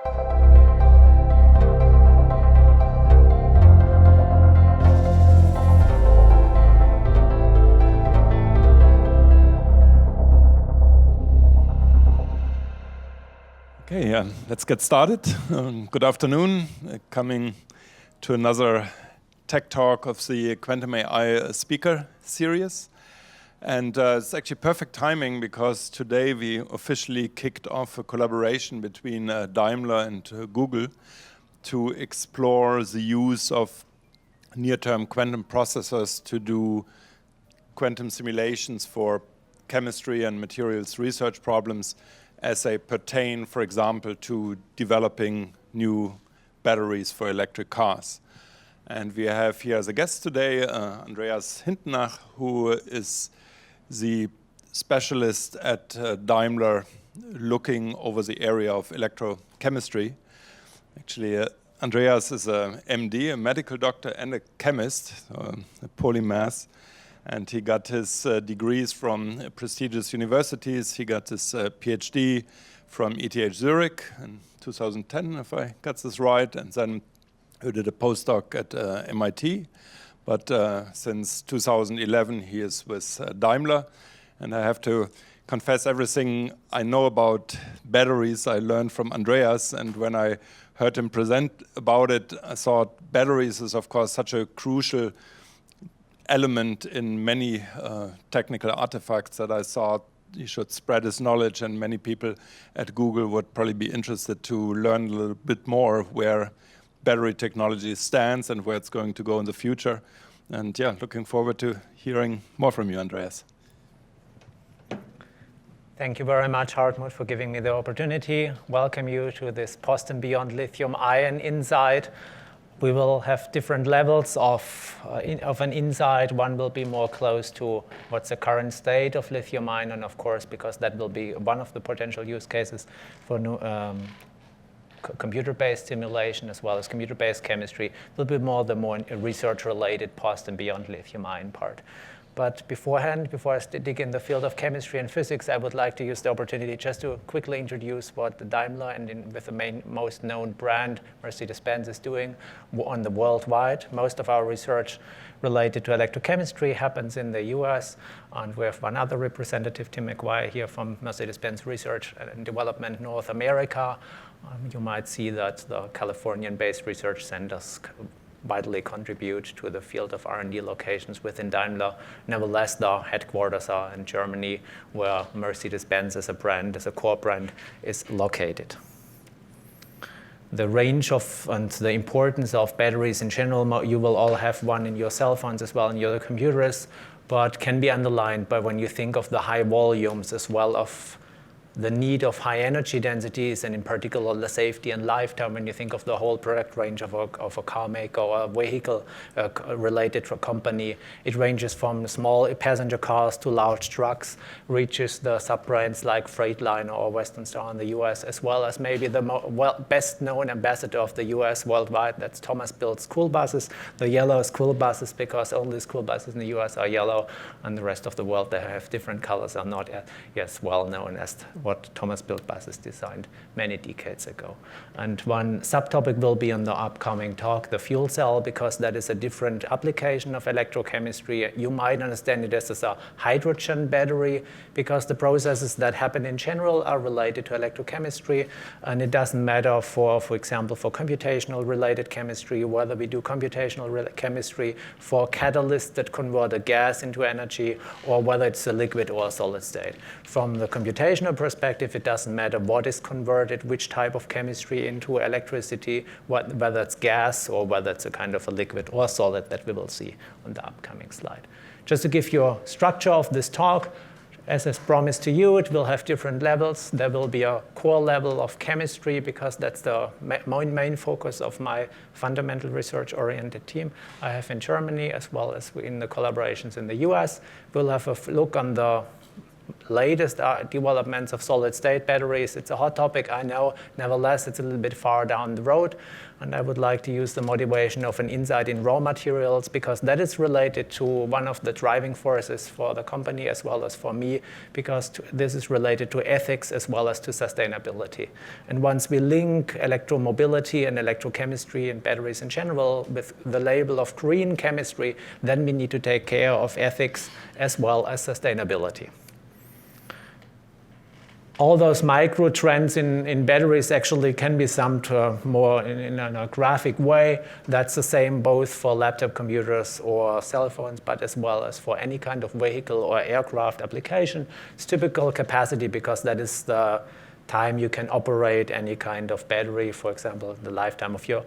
Okay, let's get started. Good afternoon. Coming to another tech talk of the Quantum AI speaker series. And it's actually perfect timing because today we officially kicked off a collaboration between Daimler and Google to explore the use of near-term quantum processors to do quantum simulations for chemistry and materials research problems as they pertain, for example, to developing new batteries for electric cars. And we have here as a guest today, Andreas Hintennach, who is the specialist at Daimler looking over the area of electrochemistry. Actually, Andreas is a MD, a medical doctor and a chemist, a polymath. And he got his degrees from prestigious universities. He got his PhD from ETH Zurich in 2010, if I got this right, and then he did a postdoc at MIT. But since 2011, he is with Daimler. And I have to confess, everything I know about batteries, I learned from Andreas. And when I heard him present about it, I thought batteries is, of course, such a crucial element in many technical artifacts that I thought he should spread his knowledge, and many people at Google would probably be interested to learn a little bit more where battery technology stands and where it's going to go in the future. And yeah, looking forward to hearing more from you, Andreas. Thank you very much, Hartmut, for giving me the opportunity. Welcome you to this Post and Beyond Lithium-Ion Insight. We will have different levels of an insight. One will be more close to what's the current state of lithium-ion, and of course, because that will be one of the potential use cases for new, computer-based simulation as well as computer-based chemistry, will be more research-related Post and Beyond Lithium-Ion part. But beforehand, before I dig in the field of chemistry and physics, I would like to use the opportunity just to quickly introduce what the Daimler and with the most known brand, Mercedes-Benz, is doing on the worldwide. Most of our research related to electrochemistry happens in the US, and we have one other representative, Tim McGuire, here from Mercedes-Benz Research and Development North America. You might see that the Californian-based research centers vitally contribute to the field of R&D locations within Daimler. Nevertheless, the headquarters are in Germany, where Mercedes-Benz as a brand, as a core brand, is located. The range of and the importance of batteries in general, you will all have one in your cell phones as well in your computers, but can be underlined by when you think of the high volumes as well of the need of high energy densities, and in particular the safety and lifetime when you think of the whole product range of a car maker or a vehicle related to a company. It ranges from small passenger cars to large trucks, reaches the sub-brands like Freightliner or Western Star in the US, as well as maybe the best known ambassador of the US worldwide, that's Thomas Built school buses, the yellow school buses, because only school buses in the US are yellow, and the rest of the world they have different colors, are not as well known as what Thomas Built buses designed many decades ago. And one subtopic will be on the upcoming talk, the fuel cell, because that is a different application of electrochemistry. You might understand it as a hydrogen battery, because the processes that happen in general are related to electrochemistry, and it doesn't matter for example, for computational related chemistry, whether we do computational chemistry for catalysts that convert a gas into energy, or whether it's a liquid or a solid state. From the computational perspective, it doesn't matter what is converted, which type of chemistry into electricity, whether it's gas or whether it's a kind of a liquid or solid that we will see on the upcoming slide. Just to give you a structure of this talk, as is promised to you, it will have different levels. There will be a core level of chemistry, because that's the main focus of my fundamental research-oriented team I have in Germany, as well as in the collaborations in the US. We'll have a look on the latest developments of solid-state batteries. It's a hot topic, I know. Nevertheless, it's a little bit far down the road. And I would like to use the motivation of an insight in raw materials, because that is related to one of the driving forces for the company as well as for me, because this is related to ethics as well as to sustainability. And once we link electromobility and electrochemistry and batteries in general with the label of green chemistry, then we need to take care of ethics as well as sustainability. All those micro trends in batteries actually can be summed more in a graphic way. That's the same both for laptop computers or cell phones, but as well as for any kind of vehicle or aircraft application. It's typical capacity, because that is the time you can operate any kind of battery, for example, the lifetime of your,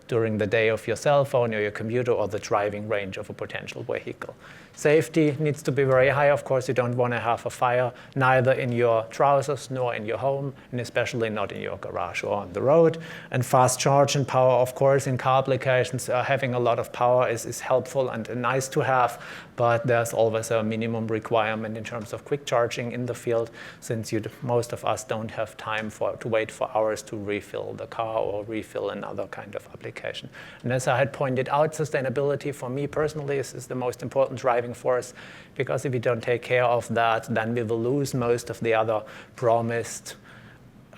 during the day of your cell phone or your computer, or the driving range of a potential vehicle. Safety needs to be very high. Of course, you don't want to have a fire neither in your trousers nor in your home, and especially not in your garage or on the road. And fast charge and power, of course, in car applications, having a lot of power is helpful and nice to have, but there's always a minimum requirement in terms of quick charging in the field, since most of us don't have time to wait for hours to refill the car or refill another kind of application. And as I had pointed out, sustainability for me personally is the most important driving force, because if we don't take care of that, then we will lose most of the other promised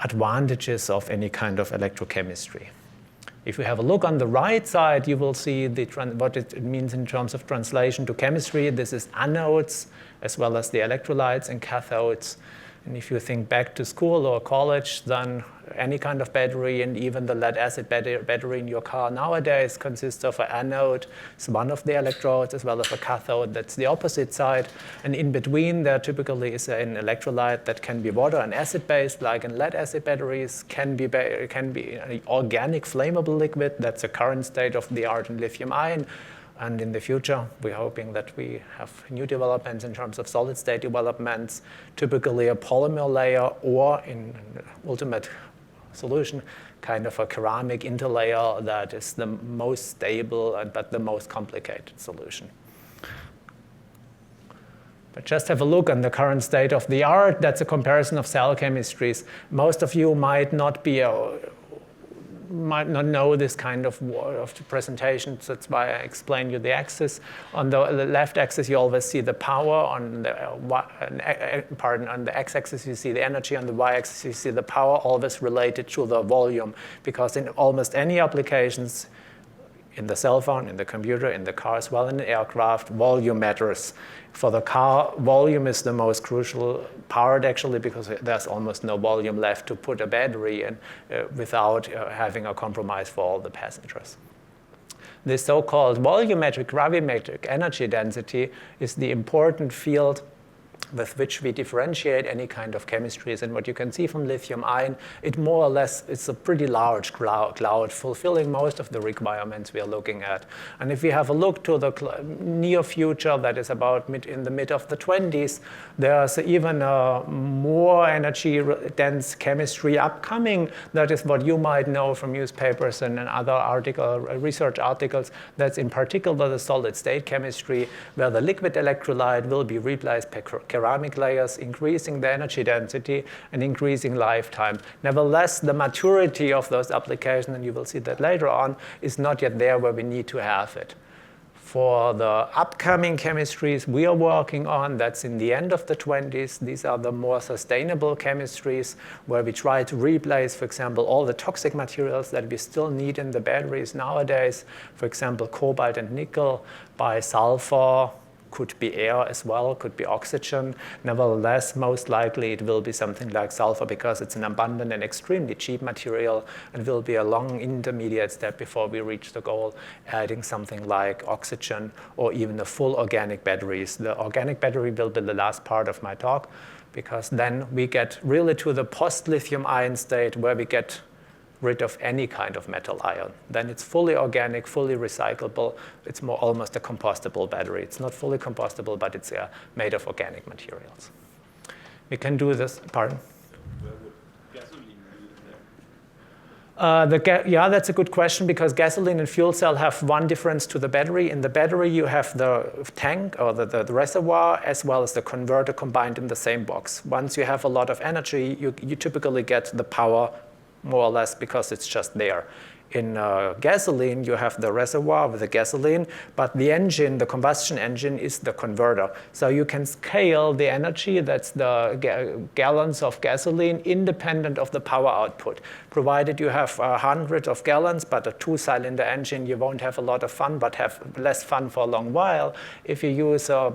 advantages of any kind of electrochemistry. If you have a look on the right side, you will see what it means in terms of translation to chemistry. This is anodes, as well as the electrolytes, and cathodes. And if you think back to school or college, then any kind of battery, and even the lead-acid battery in your car nowadays, consists of an anode. It's one of the electrodes, as well as a cathode. That's the opposite side. And in between, there typically is an electrolyte that can be water and acid-based, like in lead-acid batteries, can be an organic flammable liquid. That's the current state of the art in lithium-ion. And in the future, we're hoping that we have new developments in terms of solid-state developments, typically a polymer layer, or in ultimate solution, kind of a ceramic interlayer that is the most stable but the most complicated solution. But just have a look on the current state of the art. That's a comparison of cell chemistries. Most of you might not know this kind of presentations. That's why I explained you the axis. On the left axis, you always see the power. On the on the x-axis, you see the energy. On the y-axis, you see the power, always related to the volume. Because in almost any applications, in the cell phone, in the computer, in the car as well, in the aircraft, volume matters. For the car, volume is the most crucial part, actually, because there's almost no volume left to put a battery in without having a compromise for all the passengers. This so-called volumetric gravimetric energy density is the important field with which we differentiate any kind of chemistries. And what you can see from lithium-ion, it more or less is a pretty large cloud fulfilling most of the requirements we are looking at. And if we have a look to the near future, that is about in the mid of the 20s, there's even a more energy-dense chemistry upcoming. That is what you might know from newspapers and other research articles. That's in particular the solid-state chemistry, where the liquid electrolyte will be replaced by ceramic layers, increasing the energy density and increasing lifetime. Nevertheless, the maturity of those applications, and you will see that later on, is not yet there where we need to have it. For the upcoming chemistries we are working on, that's in the end of the 20s. These are the more sustainable chemistries where we try to replace, for example, all the toxic materials that we still need in the batteries nowadays. For example, cobalt and nickel by sulfur. Could be air as well, could be oxygen. Nevertheless, most likely it will be something like sulfur, because it's an abundant and extremely cheap material, and will be a long intermediate step before we reach the goal, adding something like oxygen or even the full organic batteries. The organic battery will be the last part of my talk, because then we get really to the post-lithium-ion state where we get rid of any kind of metal ion. Then it's fully organic, fully recyclable. It's almost a compostable battery. It's not fully compostable, but it's made of organic materials. We can do this, pardon? Where would gasoline be in Yeah, that's a good question, because gasoline and fuel cell have one difference to the battery. In the battery, you have the tank or the reservoir as well as the converter combined in the same box. Once you have a lot of energy, you typically get the power more or less because it's just there. In gasoline, you have the reservoir with the gasoline, but the engine, the combustion engine, is the converter. So you can scale the energy, that's the gallons of gasoline, independent of the power output. Provided you have 100 of gallons, but a 2-cylinder engine, you won't have a lot of fun, but have less fun for a long while. If you use a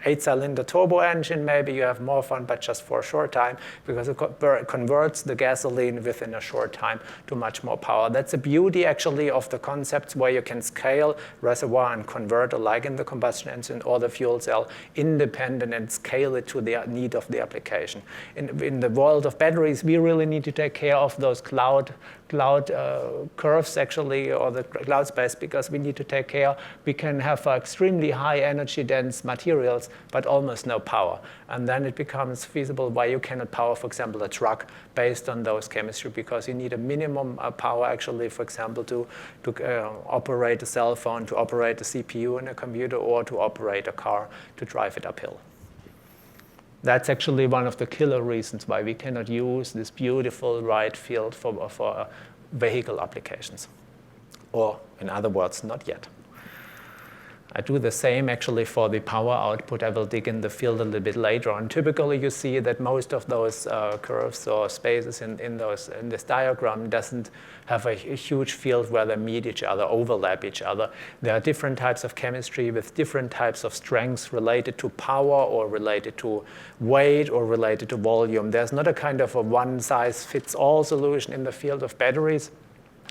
8-cylinder turbo engine, maybe you have more fun, but just for a short time, because it converts the gasoline within a short time to much more power. That's the beauty, actually, of the concepts where you can scale reservoir and converter, like in the combustion engine or the fuel cell, independent, and scale it to the need of the application. In the world of batteries, we really need to take care of those cloud curves, actually, or the cloud space, because we need to take care. We can have extremely high energy dense materials, but almost no power. And then it becomes feasible why you cannot power, for example, a truck based on those chemistry, because you need a minimum power, actually, for example, to operate a cell phone, to operate a CPU in a computer, or to operate a car to drive it uphill. That's actually one of the killer reasons why we cannot use this beautiful wide field for vehicle applications. Or, in other words, not yet. I do the same, actually, for the power output. I will dig in the field a little bit later on. Typically, you see that most of those curves or spaces in this diagram doesn't have a huge field where they meet each other, overlap each other. There are different types of chemistry with different types of strengths related to power or related to weight or related to volume. There's not a kind of a one-size-fits-all solution in the field of batteries.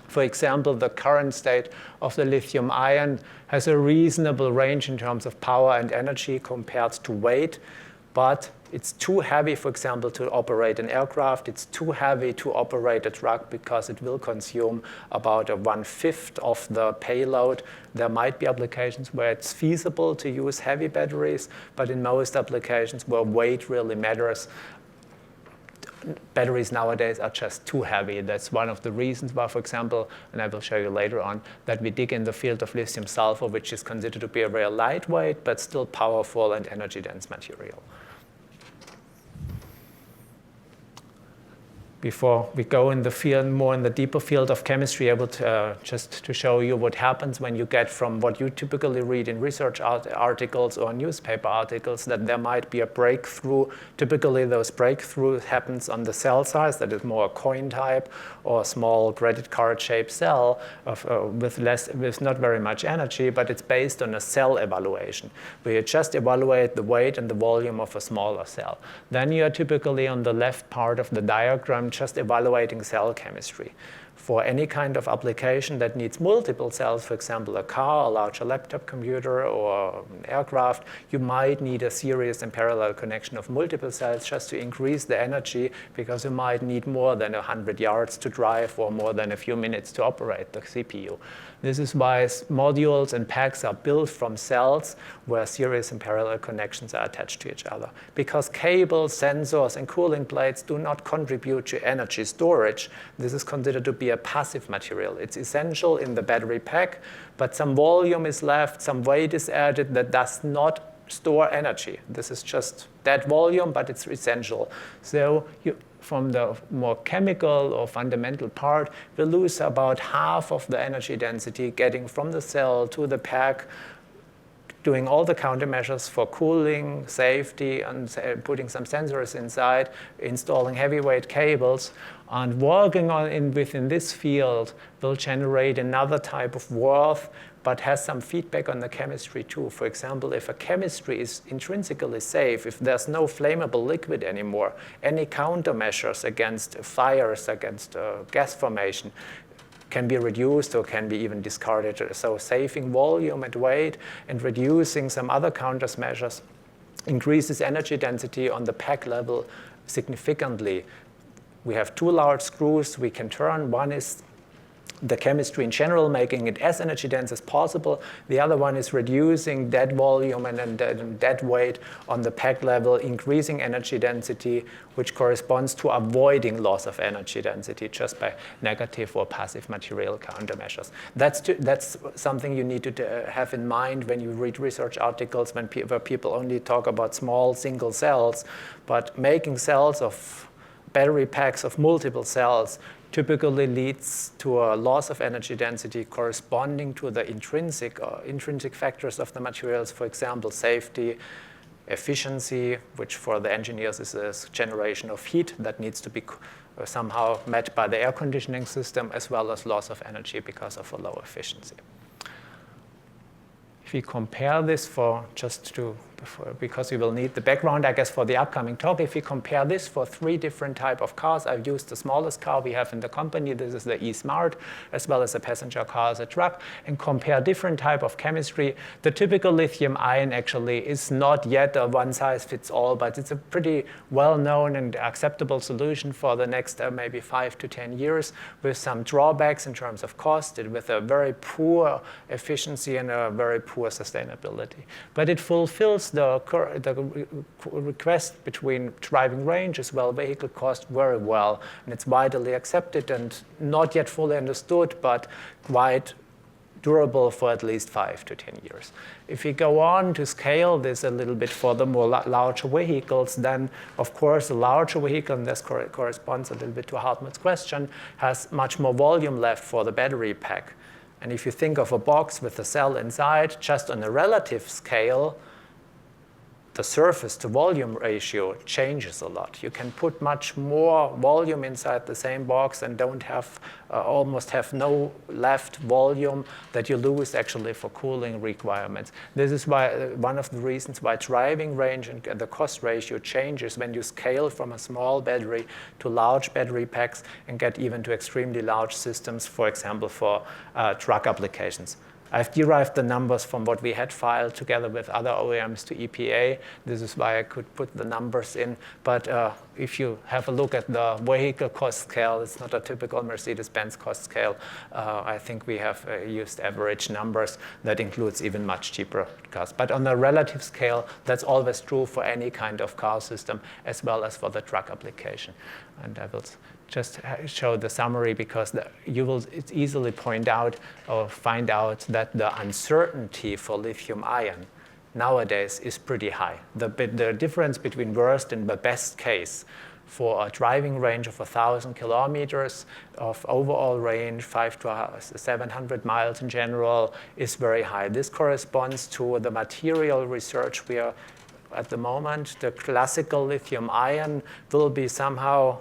For example, the current state of the lithium-ion has a reasonable range in terms of power and energy compared to weight, but it's too heavy, for example, to operate an aircraft. It's too heavy to operate a truck because it will consume about 1/5 of the payload. There might be applications where it's feasible to use heavy batteries, but in most applications where weight really matters, batteries nowadays are just too heavy. That's one of the reasons why, for example, and I will show you later on, that we dig in the field of lithium sulfur, which is considered to be a very lightweight but still powerful and energy-dense material. Before we go in the field, more in the deeper field of chemistry, I would just to show you what happens when you get from what you typically read in research articles or newspaper articles, that there might be a breakthrough. Typically, those breakthroughs happens on the cell size, that is more a coin type or a small credit card shaped cell with not very much energy, but it's based on a cell evaluation, where you just evaluate the weight and the volume of a smaller cell. Then you are typically on the left part of the diagram just evaluating cell chemistry. For any kind of application that needs multiple cells, for example, a car, a larger laptop computer, or an aircraft, you might need a series and parallel connection of multiple cells just to increase the energy, because you might need more than 100 yards to drive or more than a few minutes to operate the CPU. This is why modules and packs are built from cells where series and parallel connections are attached to each other. Because cables, sensors, and cooling plates do not contribute to energy storage, this is considered to be a passive material. It's essential in the battery pack, but some volume is left, some weight is added that does not store energy. This is just that volume, but it's essential. So from the more chemical or fundamental part, we lose about half of the energy density getting from the cell to the pack, doing all the countermeasures for cooling, safety, and putting some sensors inside, installing heavyweight cables, and working within this field will generate another type of worth, but has some feedback on the chemistry too. For example, if a chemistry is intrinsically safe, if there's no flammable liquid anymore, any countermeasures against fires, against gas formation, can be reduced or can be even discarded. So saving volume and weight and reducing some other countermeasures increases energy density on the pack level significantly. We have two large screws we can turn. One is the chemistry in general, making it as energy dense as possible. The other one is reducing dead volume and dead weight on the pack level, increasing energy density, which corresponds to avoiding loss of energy density just by negative or passive material countermeasures. That's something you need to have in mind when you read research articles where people only talk about small single cells, but making cells of battery packs of multiple cells typically leads to a loss of energy density corresponding to the intrinsic factors of the materials, for example, safety, efficiency, which for the engineers is a generation of heat that needs to be somehow met by the air conditioning system, as well as loss of energy because of a low efficiency. If we compare this because we will need the background, I guess, for the upcoming talk. If we compare this for 3 different types of cars, I've used the smallest car we have in the company. This is the E-Smart, as well as a passenger car as a truck, and compare different type of chemistry. The typical lithium-ion actually is not yet a one-size-fits-all, but it's a pretty well-known and acceptable solution for the next maybe 5 to 10 years, with some drawbacks in terms of cost, with a very poor efficiency and a very poor sustainability. But it fulfills the request between driving range as well vehicle cost very well, and it's widely accepted and not yet fully understood, but quite durable for at least 5 to 10 years. If we go on to scale this a little bit for the more larger vehicles, then of course a larger vehicle, and this corresponds a little bit to Hartmut's question, has much more volume left for the battery pack. And if you think of a box with a cell inside, just on a relative scale, the surface to volume ratio changes a lot. You can put much more volume inside the same box and don't have, almost have no left volume that you lose actually for cooling requirements. This is why one of the reasons why driving range and the cost ratio changes when you scale from a small battery to large battery packs and get even to extremely large systems, for example, for truck applications. I've derived the numbers from what we had filed together with other OEMs to EPA. This is why I could put the numbers in. But if you have a look at the vehicle cost scale, it's not a typical Mercedes-Benz cost scale. I think we have used average numbers that includes even much cheaper cars. But on a relative scale, that's always true for any kind of car system, as well as for the truck application. And I will just show the summary because you will easily point out or find out that the uncertainty for lithium-ion nowadays is pretty high. The difference between worst and the best case for a driving range of 1,000 kilometers of overall range, 500 to 700 miles in general, is very high. This corresponds to the material research we are at the moment. The classical lithium-ion will be somehow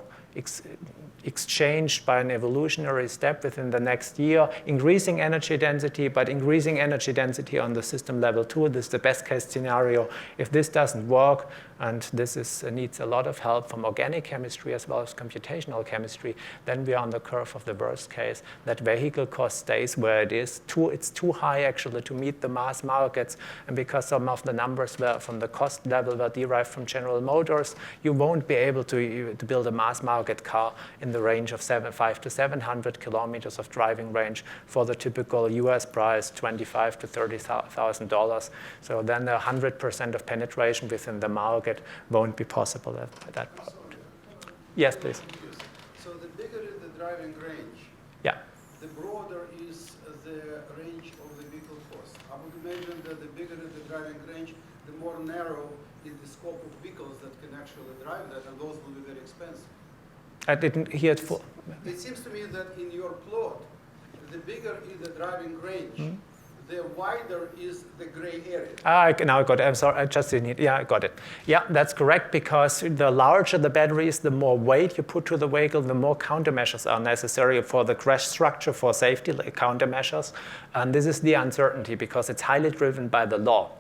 exchanged by an evolutionary step within the next year, increasing energy density, but increasing energy density on the system level too. This is the best case scenario. If this doesn't work, and this needs a lot of help from organic chemistry as well as computational chemistry, then we are on the curve of the worst case, that vehicle cost stays where it is. It's too high actually to meet the mass markets, and because some of the numbers from the cost level were derived from General Motors, you won't be able to build a mass market car in the range of 500 to 700 kilometers of driving range for the typical US price, $25,000 to $30,000. So then 100% of penetration within the market won't be possible at that point. Yes, please. So the bigger is the driving range, yeah, the broader is the range of the vehicle cost. I would imagine that the bigger is the driving range, the more narrow is the scope of vehicles that can actually drive that, and those will be very expensive. I didn't hear it full. It seems to me that in your plot, the bigger is the driving range, the wider is the gray area. Now I got it. I'm sorry, I just didn't hear. Yeah, I got it. Yeah, that's correct, because the larger the batteries, the more weight you put to the vehicle, the more countermeasures are necessary for the crash structure, for safety countermeasures. And this is the uncertainty, because it's highly driven by the law.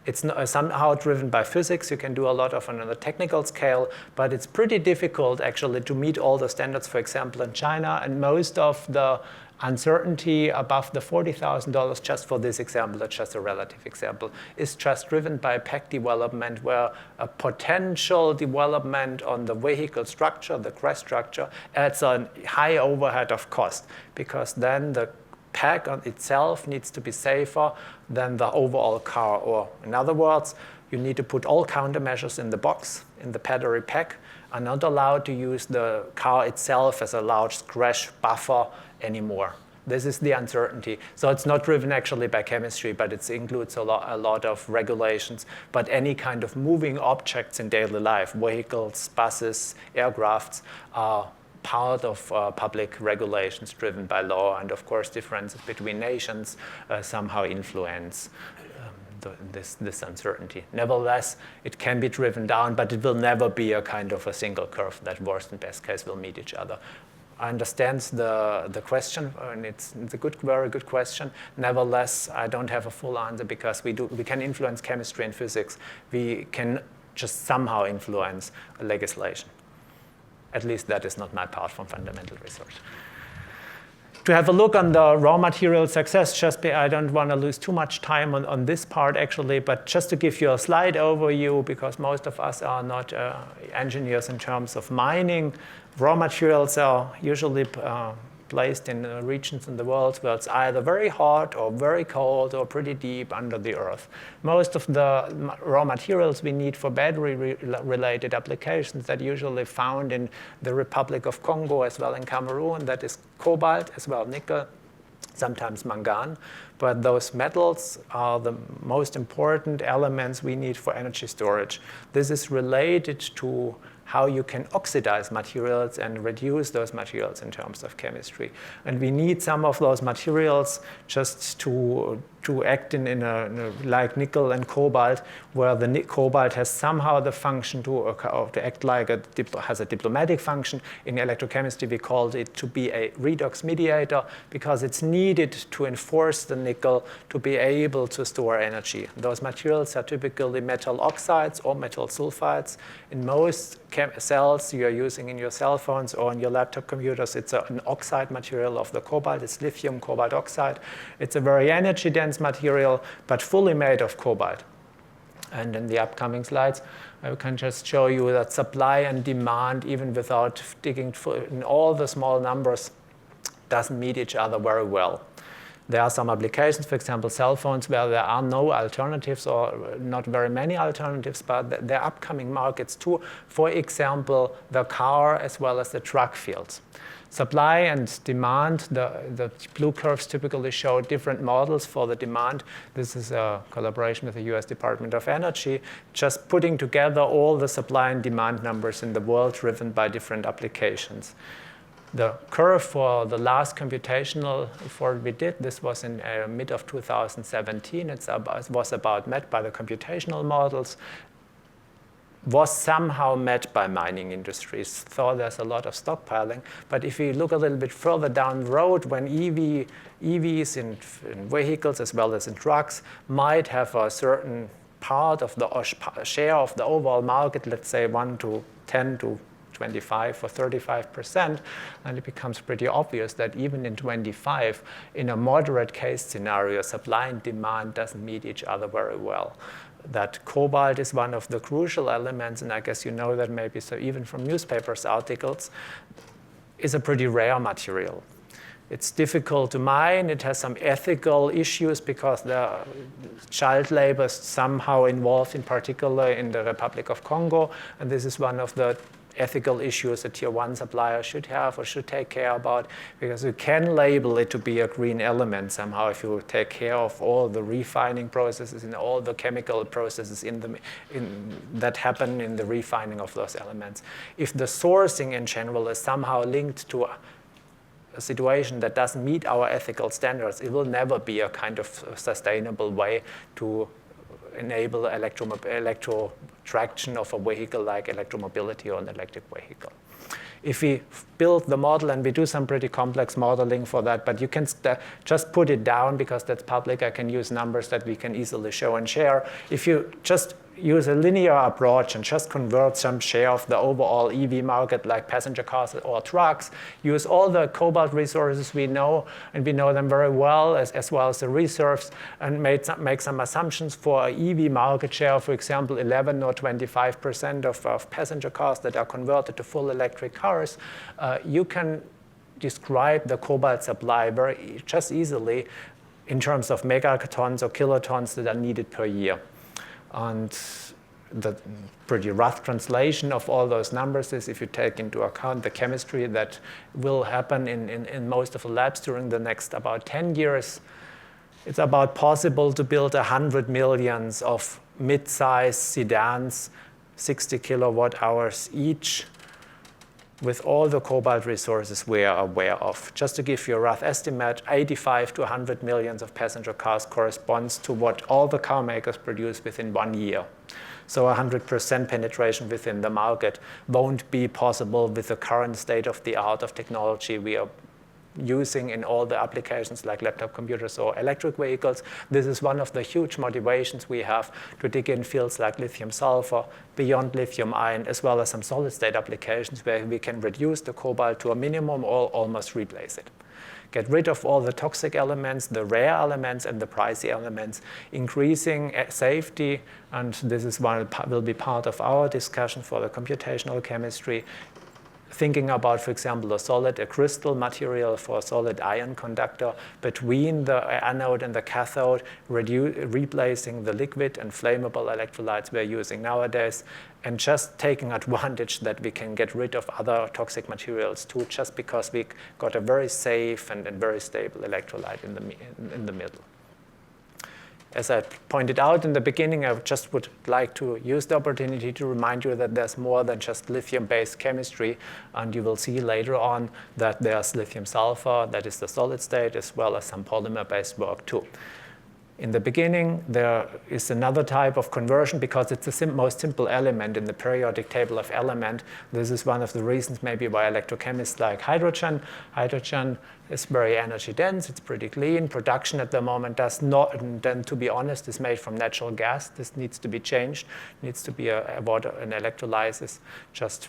It's somehow driven by physics. You can do a lot of on a technical scale, but it's pretty difficult actually to meet all the standards, for example, in China. And most of the uncertainty above the $40,000, just for this example, that's just a relative example, is just driven by pack development, where a potential development on the vehicle structure, the crash structure, adds a high overhead of cost, because then the pack on itself needs to be safer than the overall car. Or in other words, you need to put all countermeasures in the box, in the battery pack, are not allowed to use the car itself as a large crash buffer anymore. This is the uncertainty. So it's not driven actually by chemistry, but it includes a lot of regulations. But any kind of moving objects in daily life, vehicles, buses, aircrafts, are part of public regulations driven by law. And of course, differences between nations somehow influence this uncertainty. Nevertheless, it can be driven down, but it will never be a kind of a single curve that worst and best case will meet each other. I understand the question, and it's a very good question. Nevertheless, I don't have a full answer, because we can influence chemistry and physics. We can just somehow influence legislation. At least that is not my part from fundamental research. To have a look on the raw material success, I don't want to lose too much time on this part actually, but just to give you a slight overview, because most of us are not engineers in terms of mining. Raw materials are usually placed in regions in the world where it's either very hot or very cold or pretty deep under the earth. Most of the raw materials we need for battery-related applications that usually found in the Republic of Congo, as well in Cameroon, that is cobalt, as well nickel, sometimes mangan. But those metals are the most important elements we need for energy storage. This is related to how you can oxidize materials and reduce those materials in terms of chemistry. And we need some of those materials just to act in like nickel and cobalt, where the cobalt has somehow the function to act like has a diplomatic function. In electrochemistry, we called it to be a redox mediator, because it's needed to enforce the nickel to be able to store energy. Those materials are typically metal oxides or metal sulfides. In most cells you are using in your cell phones or in your laptop computers, it's an oxide material of the cobalt. It's lithium cobalt oxide. It's a very energy dense material, but fully made of cobalt. And in the upcoming slides, I can just show you that supply and demand, even without digging in all the small numbers, doesn't meet each other very well. There are some applications, for example, cell phones, where there are no alternatives or not very many alternatives, but there are upcoming markets too. For example, the car as well as the truck fields. Supply and demand, the blue curves typically show different models for the demand. This is a collaboration with the US Department of Energy, just putting together all the supply and demand numbers in the world driven by different applications. The curve for the last computational effort we did, this was in mid of 2017. It was about met by the computational models, was somehow met by mining industries. So there's a lot of stockpiling. But if you look a little bit further down the road, when EVs in vehicles as well as in trucks might have a certain part of the share of the overall market, let's say 1 to 10 to 25 or 35%, and it becomes pretty obvious that even in 25, in a moderate case scenario, supply and demand doesn't meet each other very well. That cobalt is one of the crucial elements, and I guess you know that maybe, so even from newspapers articles, is a pretty rare material. It's difficult to mine. It has some ethical issues because the child labor is somehow involved, in particular in the Republic of Congo, and this is one of the ethical issues a tier 1 supplier should have or should take care about, because you can label it to be a green element somehow if you take care of all the refining processes and all the chemical processes that happen in the refining of those elements. If the sourcing in general is somehow linked to a situation that doesn't meet our ethical standards, it will never be a kind of sustainable way to enable electrotraction of a vehicle like electromobility or an electric vehicle. If we build the model, and we do some pretty complex modeling for that, but you can just put it down because that's public. I can use numbers that we can easily show and share. If you just use a linear approach and just convert some share of the overall EV market, like passenger cars or trucks, use all the cobalt resources we know, and we know them very well, as well as the reserves, and make some assumptions for a EV market share, for example, 11 or 25% of passenger cars that are converted to full electric cars, you can describe the cobalt supply just easily in terms of megatons or kilotons that are needed per year. And the pretty rough translation of all those numbers is, if you take into account the chemistry that will happen in most of the labs during the next about 10 years, it's about possible to build 100 million of mid-size sedans, 60 kilowatt hours each, with all the cobalt resources we are aware of. Just to give you a rough estimate, 85 to 100 million of passenger cars corresponds to what all the car makers produce within 1 year. So 100% penetration within the market won't be possible with the current state of the art of technology we are using in all the applications like laptop computers or electric vehicles. This is one of the huge motivations we have to dig in fields like lithium-sulfur, beyond lithium-ion, as well as some solid-state applications where we can reduce the cobalt to a minimum or almost replace it. Get rid of all the toxic elements, the rare elements, and the pricey elements, increasing safety, and this is will be part of our discussion for the computational chemistry. Thinking about, for example, a crystal material for a solid ion conductor between the anode and the cathode, replacing the liquid and flammable electrolytes we're using nowadays, and just taking advantage that we can get rid of other toxic materials too, just because we got a very safe and very stable electrolyte in the middle. As I pointed out in the beginning, I just would like to use the opportunity to remind you that there's more than just lithium-based chemistry, and you will see later on that there's lithium-sulfur, that is the solid state, as well as some polymer-based work too. In the beginning, there is another type of conversion because it's the most simple element in the periodic table of elements. This is one of the reasons maybe why electrochemists like hydrogen. Hydrogen is very energy dense, it's pretty clean. Production at the moment does not, and then to be honest, is made from natural gas. This needs to be changed, needs to be an electrolysis just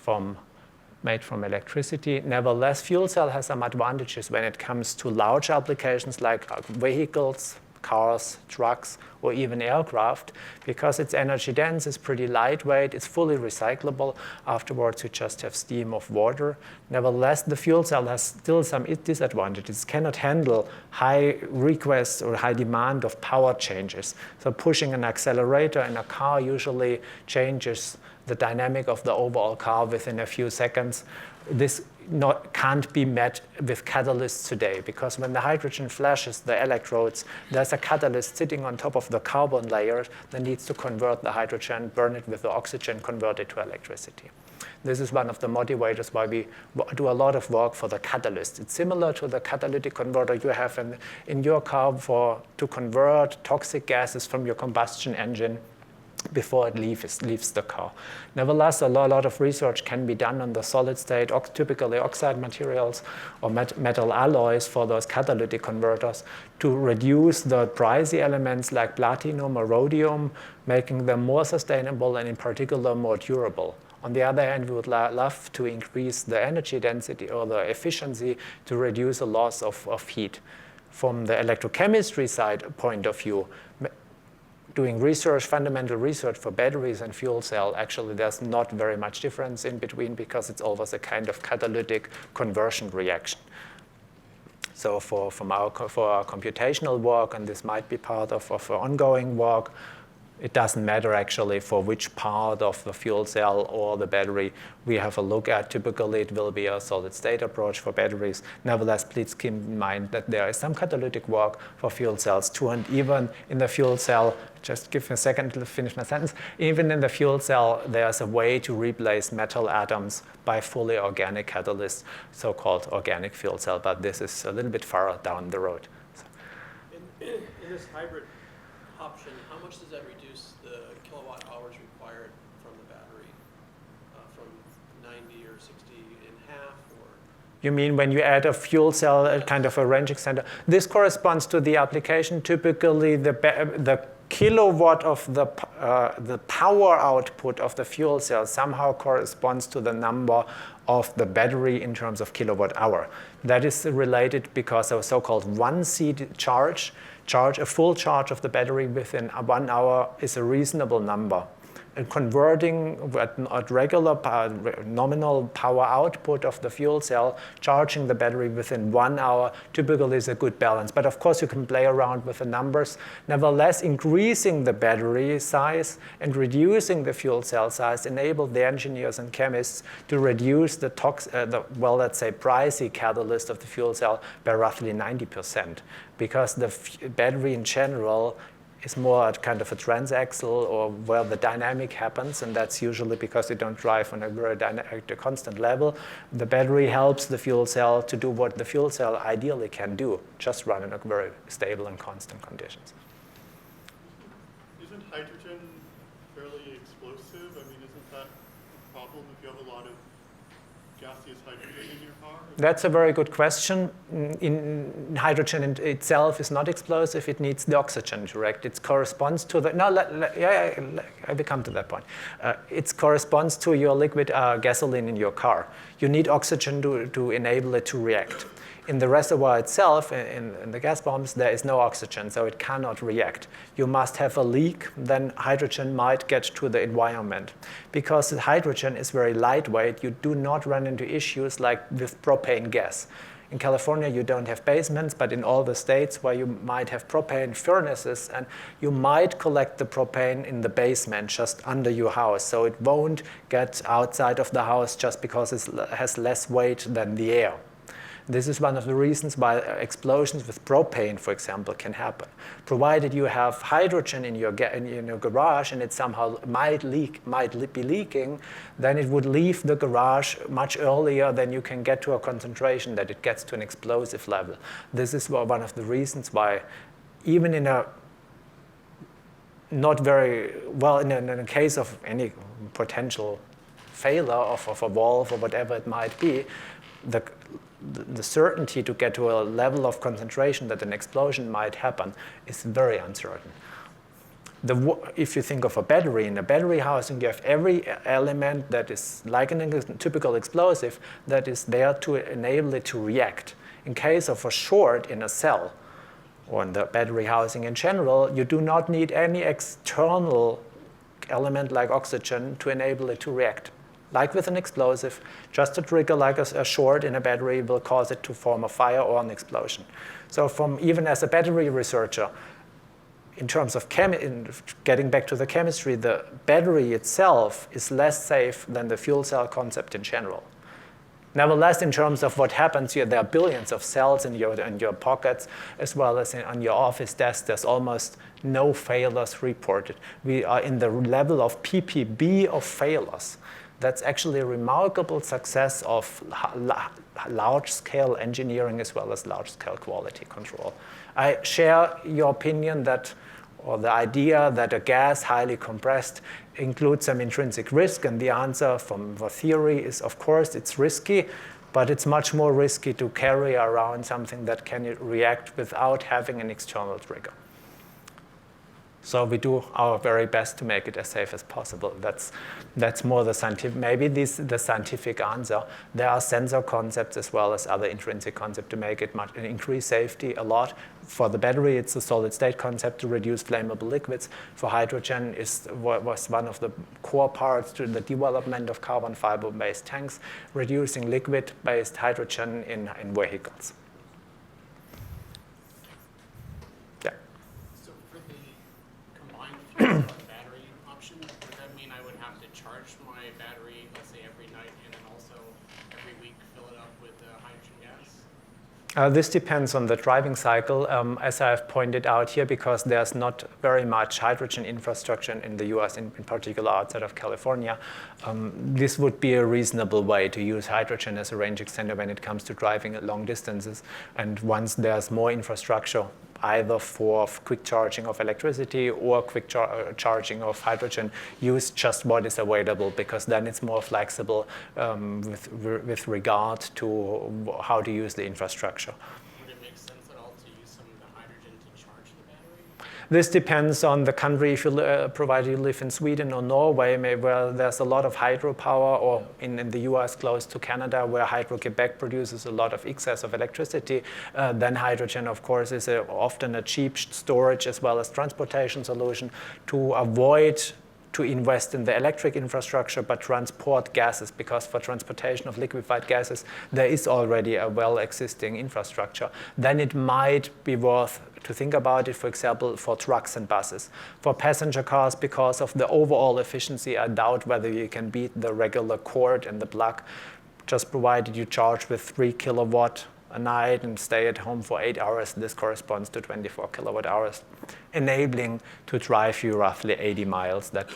made from electricity. Nevertheless, fuel cell has some advantages when it comes to large applications like vehicles, cars, trucks, or even aircraft, because it's energy dense, it's pretty lightweight, it's fully recyclable. Afterwards, you just have steam of water. Nevertheless, the fuel cell has still some disadvantages. It cannot handle high requests or high demand of power changes. So pushing an accelerator in a car usually changes the dynamic of the overall car within a few seconds. This can't be met with catalysts today, because when the hydrogen flashes the electrodes, there's a catalyst sitting on top of the carbon layer that needs to convert the hydrogen, burn it with the oxygen, convert it to electricity. This is one of the motivators why we do a lot of work for the catalyst. It's similar to the catalytic converter you have in your car to convert toxic gases from your combustion engine before it leaves the car. Nevertheless, a lot of research can be done on the solid state, typically oxide materials or metal alloys for those catalytic converters to reduce the pricey elements like platinum or rhodium, making them more sustainable and in particular more durable. On the other hand, we would love to increase the energy density or the efficiency to reduce the loss of heat. From the electrochemistry side point of view, doing research, fundamental research for batteries and fuel cell, actually there's not very much difference in between because it's always a kind of catalytic conversion reaction. So for our computational work, and this might be part of our ongoing work, it doesn't matter actually for which part of the fuel cell or the battery we have a look at. Typically, it will be a solid state approach for batteries. Nevertheless, please keep in mind that there is some catalytic work for fuel cells too. And even in the fuel cell, just give me a second to finish my sentence. Even in the fuel cell, there's a way to replace metal atoms by fully organic catalysts, so-called organic fuel cell. But this is a little bit far down the road. So. In this hybrid option, how much does that reduce the kilowatt hours required from the battery, from 90 or 60 in half? Or? You mean when you add a fuel cell, kind of a range extender? This corresponds to the application. Typically, the kilowatt of the power output of the fuel cell somehow corresponds to the number of the battery in terms of kilowatt hour. That is related because of a so-called 1C charge. A full charge of the battery within 1 hour is a reasonable number. And converting at regular nominal power output of the fuel cell, charging the battery within 1 hour typically is a good balance. But of course, you can play around with the numbers. Nevertheless, increasing the battery size and reducing the fuel cell size enabled the engineers and chemists to reduce the let's say, pricey catalyst of the fuel cell by roughly 90%, because the battery in general is more at kind of a transaxle or where the dynamic happens, and that's usually because they don't drive on a very constant level. The battery helps the fuel cell to do what the fuel cell ideally can do, just run in a very stable and constant conditions. Isn't hydrogen fairly explosive? I mean, isn't that a problem if you have a lot of gaseous hydrogen in your car? That's a very good question. Hydrogen in itself is not explosive. It needs the oxygen to react. It corresponds to the, I will come to that point. It corresponds to your liquid gasoline in your car. You need oxygen to enable it to react. In the reservoir itself, in the gas bombs, there is no oxygen, so it cannot react. You must have a leak, then hydrogen might get to the environment. Because the hydrogen is very lightweight, you do not run into issues like with propane gas. In California, you don't have basements, but in all the states where you might have propane furnaces, and you might collect the propane in the basement just under your house, so it won't get outside of the house just because it has less weight than the air. This is one of the reasons why explosions with propane, for example, can happen. Provided you have hydrogen in your garage and it somehow might be leaking, then it would leave the garage much earlier than you can get to a concentration that it gets to an explosive level. This is one of the reasons why, even in a not very well, in a case of any potential failure of a valve or whatever it might be, the certainty to get to a level of concentration that an explosion might happen is very uncertain. If you think of a battery, in a battery housing, you have every element that is like a typical explosive that is there to enable it to react. In case of a short in a cell, or in the battery housing in general, you do not need any external element like oxygen to enable it to react. Like with an explosive, just a trigger like a short in a battery will cause it to form a fire or an explosion. So even as a battery researcher, in terms of getting back to the chemistry, the battery itself is less safe than the fuel cell concept in general. Nevertheless, in terms of what happens here, there are billions of cells in your pockets, as well as on your office desk. There's almost no failures reported. We are in the level of ppb of failures. That's actually a remarkable success of large-scale engineering as well as large-scale quality control. I share your opinion or the idea that a gas highly compressed includes some intrinsic risk, and the answer from the theory is, of course, it's risky, but it's much more risky to carry around something that can react without having an external trigger. So we do our very best to make it as safe as possible. That's more the scientific, maybe the scientific answer. There are sensor concepts as well as other intrinsic concepts to make it increase safety a lot. For the battery, it's a solid state concept to reduce flammable liquids. For hydrogen, was one of the core parts to the development of carbon fiber-based tanks, reducing liquid-based hydrogen in vehicles. Battery option, would that mean I would have to charge my battery, let's say every night, and then also every week fill it up with hydrogen gas? This depends on the driving cycle, as I've pointed out here, because there's not very much hydrogen infrastructure in the US, in particular outside of California. This would be a reasonable way to use hydrogen as a range extender when it comes to driving at long distances. And once there's more infrastructure, either for quick charging of electricity or quick charging of hydrogen, use just what is available, because then it's more flexible with regard to how to use the infrastructure. Would it make sense at all to use some of the hydrogen to charge the battery? This depends on the country. If you provided you live in Sweden or Norway, maybe where there's a lot of hydropower, or in the US close to Canada, where Hydro-Quebec produces a lot of excess of electricity, then hydrogen, of course, is often a cheap storage as well as transportation solution to avoid to invest in the electric infrastructure, but transport gases, because for transportation of liquefied gases, there is already a well-existing infrastructure. Then it might be worth to think about it, for example, for trucks and buses. For passenger cars, because of the overall efficiency, I doubt whether you can beat the regular cord and the plug, just provided you charge with 3 kilowatt a night and stay at home for 8 hours. This corresponds to 24 kilowatt hours, enabling to drive you roughly 80 miles. That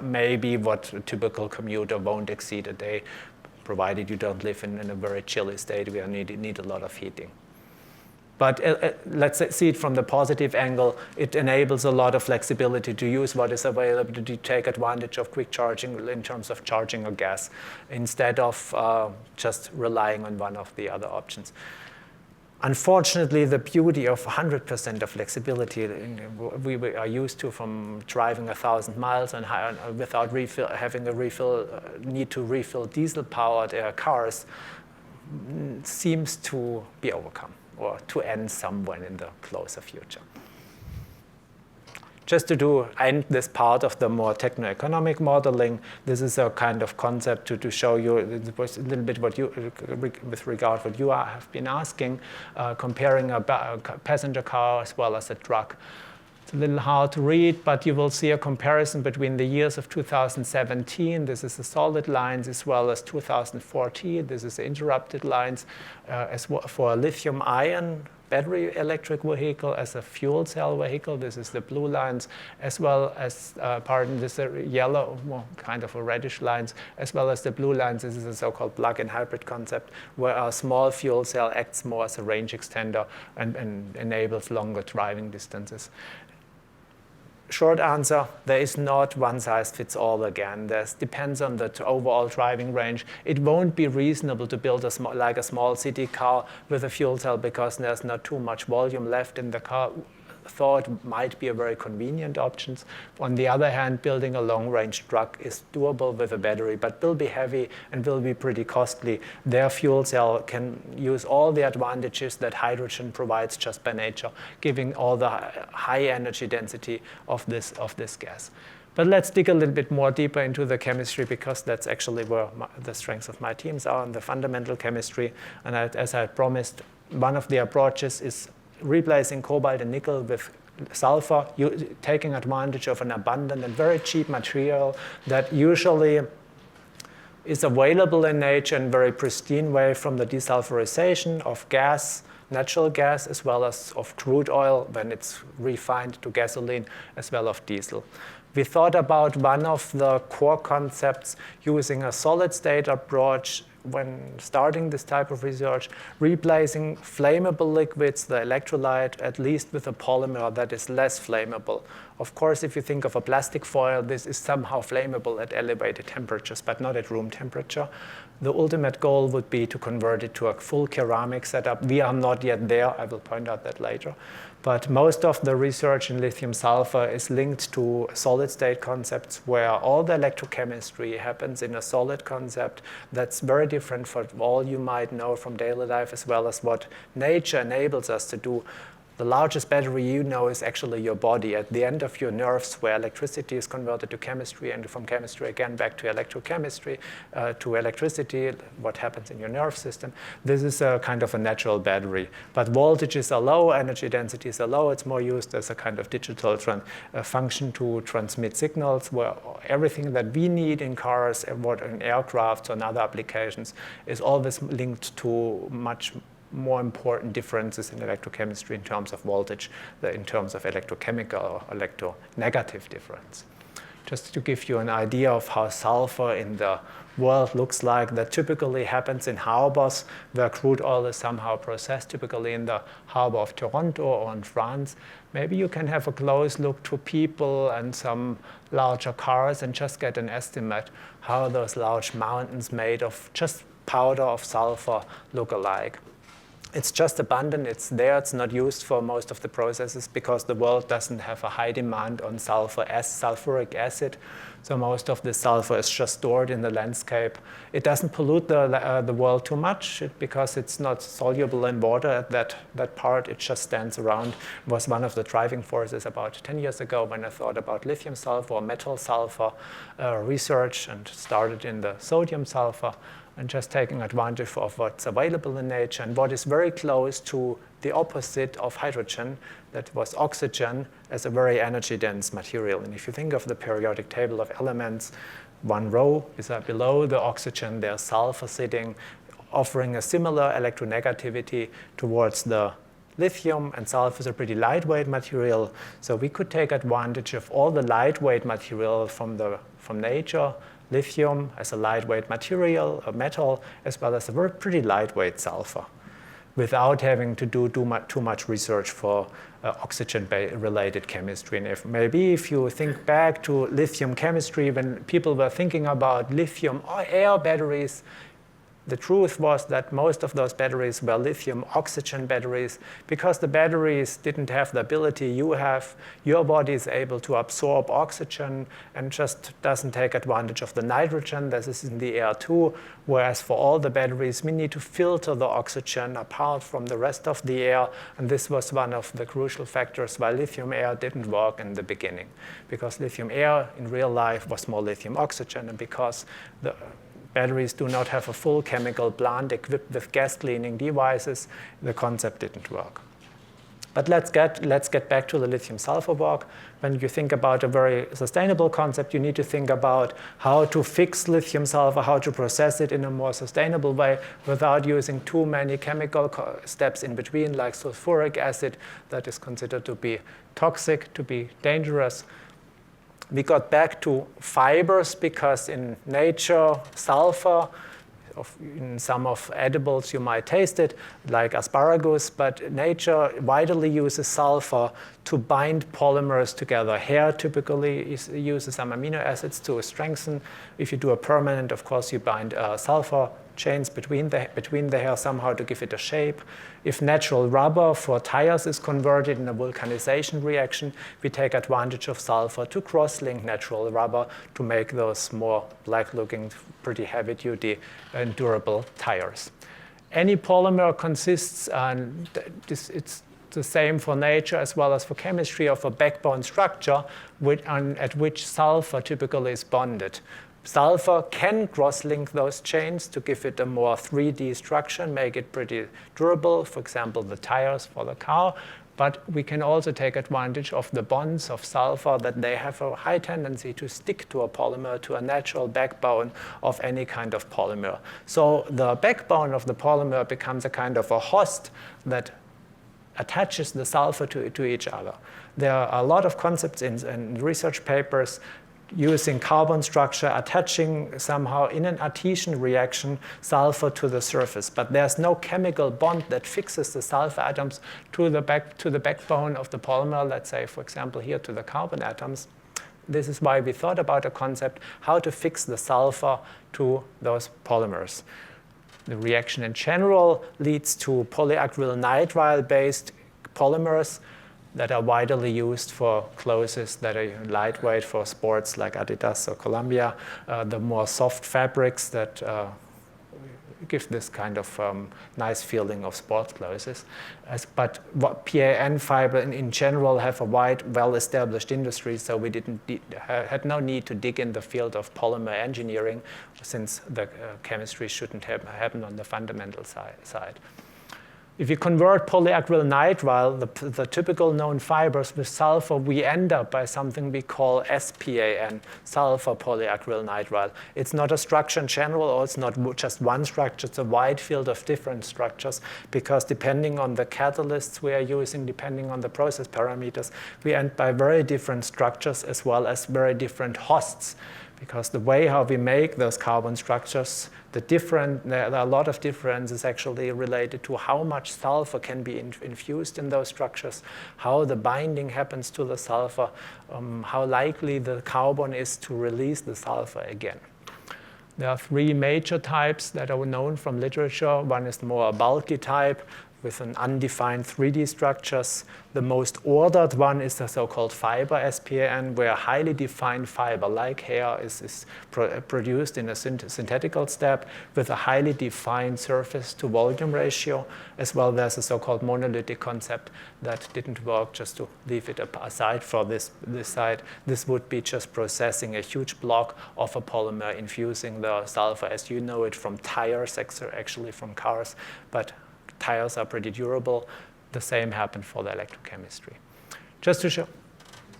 may be what a typical commuter won't exceed a day, provided you don't live in a very chilly state where you need a lot of heating. But let's see it from the positive angle. It enables a lot of flexibility to use what is available to take advantage of quick charging in terms of charging a gas, instead of just relying on one of the other options. Unfortunately, the beauty of 100% of flexibility we are used to from driving 1,000 miles and without having a need to refill diesel-powered cars seems to be overcome, or to end somewhere in the closer future. Just to end this part of the more techno-economic modeling, this is a kind of concept to show you a little bit what you, with regard to what you have been asking, comparing a passenger car as well as a truck. It's a little hard to read, but you will see a comparison between the years of 2017, this is the solid lines, as well as 2014, this is the interrupted lines, as well for a lithium-ion battery electric vehicle, as a fuel cell vehicle, this is the blue lines, as well as, this yellow, well, kind of a reddish lines, as well as the blue lines, this is a so-called plug-in hybrid concept, where a small fuel cell acts more as a range extender and enables longer driving distances. Short answer, there is not one size fits all again. This depends on the overall driving range. It won't be reasonable to build a small city car with a fuel cell because there's not too much volume left in the car. Thought might be a very convenient option. On the other hand, building a long-range truck is doable with a battery, but will be heavy and will be pretty costly. Their fuel cell can use all the advantages that hydrogen provides just by nature, giving all the high energy density of this gas. But let's dig a little bit more deeper into the chemistry, because that's actually where the strengths of my teams are, in the fundamental chemistry. And as I promised, one of the approaches is replacing cobalt and nickel with sulfur, taking advantage of an abundant and very cheap material that usually is available in nature in a very pristine way, from the desulfurization of gas, natural gas, as well as of crude oil when it's refined to gasoline, as well as diesel. We thought about one of the core concepts using a solid state approach when starting this type of research, replacing flammable liquids, the electrolyte, at least with a polymer that is less flammable. Of course, if you think of a plastic foil, this is somehow flammable at elevated temperatures, but not at room temperature. The ultimate goal would be to convert it to a full ceramic setup. We are not yet there. I will point out that later. But most of the research in lithium sulfur is linked to solid state concepts, where all the electrochemistry happens in a solid concept that's very different from all you might know from daily life, as well as what nature enables us to do. The largest battery you know is actually your body. At the end of your nerves, where electricity is converted to chemistry, and from chemistry again back to electrochemistry, to electricity, what happens in your nerve system. This is a kind of a natural battery. But voltages are low, energy densities are low. It's more used as a kind of digital function to transmit signals, where everything that we need in cars, in aircrafts, and other applications is always linked to much more important differences in electrochemistry in terms of voltage than in terms of electrochemical or electronegative difference. Just to give you an idea of how sulfur in the world looks like, that typically happens in harbors where crude oil is somehow processed, typically in the harbor of Toronto or in France. Maybe you can have a close look to people and some larger cars and just get an estimate how those large mountains made of just powder of sulfur look alike. It's just abundant, it's there, it's not used for most of the processes because the world doesn't have a high demand on sulfuric acid. So most of the sulfur is just stored in the landscape. It doesn't pollute the world too much because it's not soluble in water at that part. It just stands around. It was one of the driving forces about 10 years ago when I thought about lithium sulfur or metal sulfur research and started in the sodium sulfur and just taking advantage of what's available in nature and what is very close to the opposite of hydrogen, that was oxygen, as a very energy-dense material. And if you think of the periodic table of elements, one row is below the oxygen, there's sulfur sitting, offering a similar electronegativity towards the lithium, and sulfur is a pretty lightweight material. So we could take advantage of all the lightweight material from nature, lithium as a lightweight material, a metal, as well as a very pretty lightweight sulfur, without having to do too much research for oxygen-related chemistry. And if you think back to lithium chemistry, when people were thinking about lithium or air batteries, the truth was that most of those batteries were lithium-oxygen batteries because the batteries didn't have the ability you have. Your body is able to absorb oxygen and just doesn't take advantage of the nitrogen that is in the air too, whereas for all the batteries, we need to filter the oxygen apart from the rest of the air, and this was one of the crucial factors why lithium air didn't work in the beginning, because lithium air in real life was more lithium oxygen, and because the batteries do not have a full chemical plant equipped with gas cleaning devices, the concept didn't work. But let's get back to the lithium sulfur work. When you think about a very sustainable concept, you need to think about how to fix lithium sulfur, how to process it in a more sustainable way without using too many chemical steps in between, like sulfuric acid that is considered to be toxic, to be dangerous. We got back to fibers because in nature, sulfur, in some of edibles you might taste it, like asparagus, but nature widely uses sulfur to bind polymers together. Hair typically uses some amino acids to strengthen. If you do a permanent, of course, you bind sulfur chains between the hair somehow to give it a shape. If natural rubber for tires is converted in a vulcanization reaction, we take advantage of sulfur to cross-link natural rubber to make those more black-looking, pretty heavy-duty and durable tires. Any polymer consists, and it's the same for nature as well as for chemistry, of a backbone structure at which sulfur typically is bonded. Sulfur can cross-link those chains to give it a more 3D structure and make it pretty durable, for example, the tires for the car. But we can also take advantage of the bonds of sulfur, that they have a high tendency to stick to a polymer, to a natural backbone of any kind of polymer. So the backbone of the polymer becomes a kind of a host that attaches the sulfur to each other. There are a lot of concepts in research papers using carbon structure, attaching somehow in an adhesion reaction sulfur to the surface. But there's no chemical bond that fixes the sulfur atoms to the backbone of the polymer, let's say, for example, here to the carbon atoms. This is why we thought about a concept, how to fix the sulfur to those polymers. The reaction in general leads to polyacrylonitrile-based polymers that are widely used for clothes that are lightweight for sports like Adidas or Columbia, the more soft fabrics that give this kind of nice feeling of sports clothes. But PAN fiber in general have a wide, well-established industry, so we had no need to dig in the field of polymer engineering, since the chemistry shouldn't happen on the fundamental side. If you convert polyacrylonitrile, the typical known fibers with sulfur, we end up by something we call SPAN, sulfur polyacrylonitrile. It's not a structure in general, or it's not just one structure, it's a wide field of different structures, because depending on the catalysts we are using, depending on the process parameters, we end by very different structures as well as very different hosts. Because the way how we make those carbon structures, there are a lot of differences actually related to how much sulfur can be infused in those structures, how the binding happens to the sulfur, how likely the carbon is to release the sulfur again. There are three major types that are known from literature. One is more a bulky type. with an undefined 3D structures. The most ordered one is the so-called fiber SPAN, where a highly defined fiber, like hair, is produced in a synthetical step with a highly defined surface to volume ratio. As well, there's a so-called monolithic concept that didn't work, just to leave it aside for this side. This would be just processing a huge block of a polymer, infusing the sulfur as you know it from tires, actually from cars, but tires are pretty durable. The same happened for the electrochemistry. Just to show. Is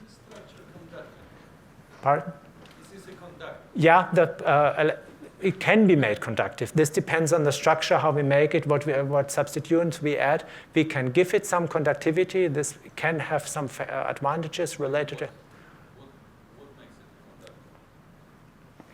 this structure conductive? Pardon? Is this a conductor? Yeah, it can be made conductive. This depends on the structure, how we make it, what substituents we add. We can give it some conductivity. This can have some advantages related to. What makes it conductive?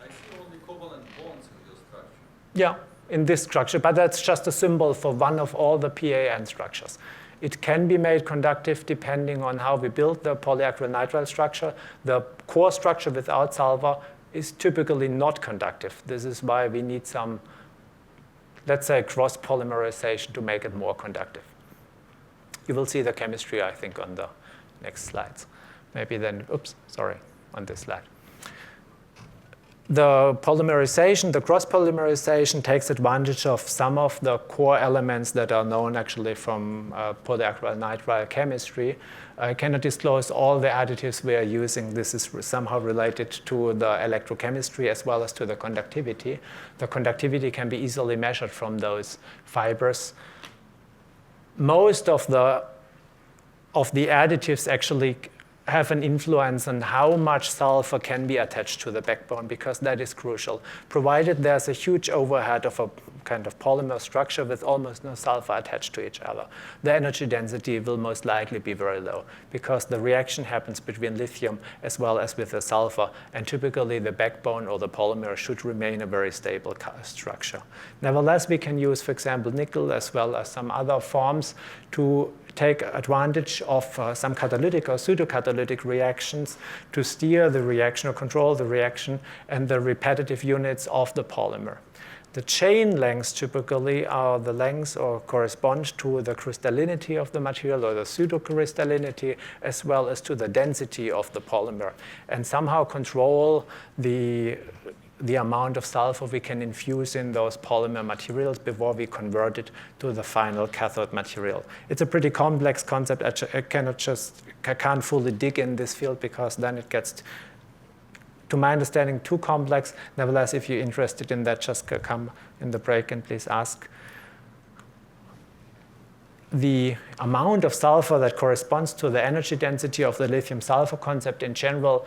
I see only covalent bonds in your structure. Yeah, in this structure, but that's just a symbol for one of all the PAN structures. It can be made conductive depending on how we build the polyacrylonitrile structure. The core structure without sulfur is typically not conductive. This is why we need some, let's say, cross-polymerization to make it more conductive. You will see the chemistry, I think, on the next slides. Maybe then, oops, sorry, on this slide. The polymerization, the cross-polymerization takes advantage of some of the core elements that are known actually from polyacrylonitrile chemistry. I cannot disclose all the additives we are using. This is somehow related to the electrochemistry as well as to the conductivity. The conductivity can be easily measured from those fibers. Most of the additives actually have an influence on how much sulfur can be attached to the backbone, because that is crucial. Provided there's a huge overhead of a kind of polymer structure with almost no sulfur attached to each other, the energy density will most likely be very low, because the reaction happens between lithium as well as with the sulfur, and typically the backbone or the polymer should remain a very stable structure. Nevertheless, we can use, for example, nickel as well as some other forms to take advantage of some catalytic or pseudo-catalytic reactions to steer the reaction or control the reaction and the repetitive units of the polymer. The chain lengths typically are the lengths or correspond to the crystallinity of the material or the pseudo-crystallinity, as well as to the density of the polymer, and somehow control the amount of sulfur we can infuse in those polymer materials before we convert it to the final cathode material. It's a pretty complex concept. I can't fully dig in this field because then it gets, to my understanding, too complex. Nevertheless, if you're interested in that, just come in the break and please ask. The amount of sulfur that corresponds to the energy density of the lithium-sulfur concept in general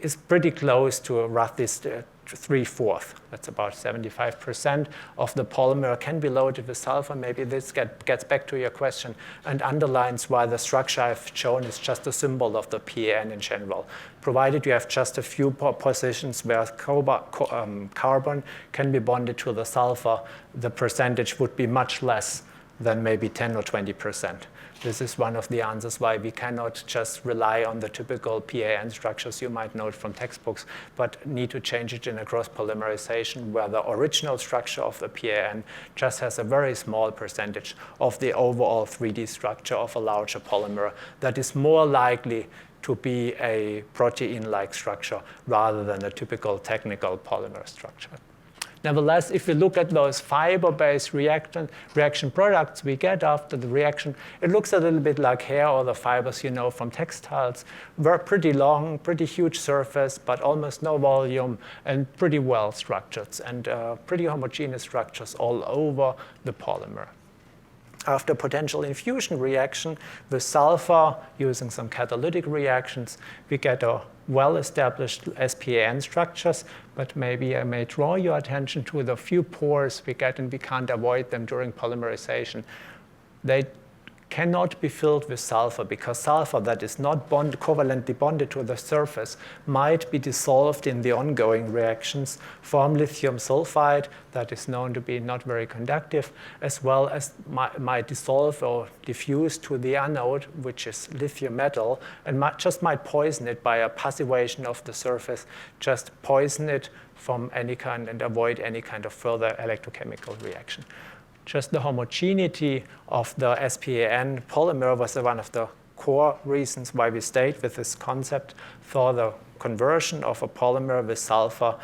is pretty close to roughly 3/4. That's about 75% of the polymer can be loaded with sulfur. Maybe this gets back to your question and underlines why the structure I've shown is just a symbol of the PAN in general. Provided you have just a few positions where carbon can be bonded to the sulfur, the percentage would be much less than maybe 10 or 20%. This is one of the answers why we cannot just rely on the typical PAN structures you might know from textbooks, but need to change it in a cross-polymerization where the original structure of the PAN just has a very small percentage of the overall 3D structure of a larger polymer that is more likely to be a protein-like structure rather than a typical technical polymer structure. Nevertheless, if we look at those fiber-based reaction products we get after the reaction, it looks a little bit like hair or the fibers you know from textiles. They're pretty long, pretty huge surface, but almost no volume, and pretty well structured, and pretty homogeneous structures all over the polymer. After potential infusion reaction with sulfur, using some catalytic reactions, we get a well-established SPAN structures, but maybe I may draw your attention to the few pores we get, and we can't avoid them during polymerization. They cannot be filled with sulfur, because sulfur that is not covalently bonded to the surface might be dissolved in the ongoing reactions, form lithium sulfide that is known to be not very conductive, as well as might dissolve or diffuse to the anode, which is lithium metal, and might poison it by a passivation of the surface, just poison it from any kind and avoid any kind of further electrochemical reaction. Just the homogeneity of the SPAN polymer was one of the core reasons why we stayed with this concept. For the conversion of a polymer with sulfur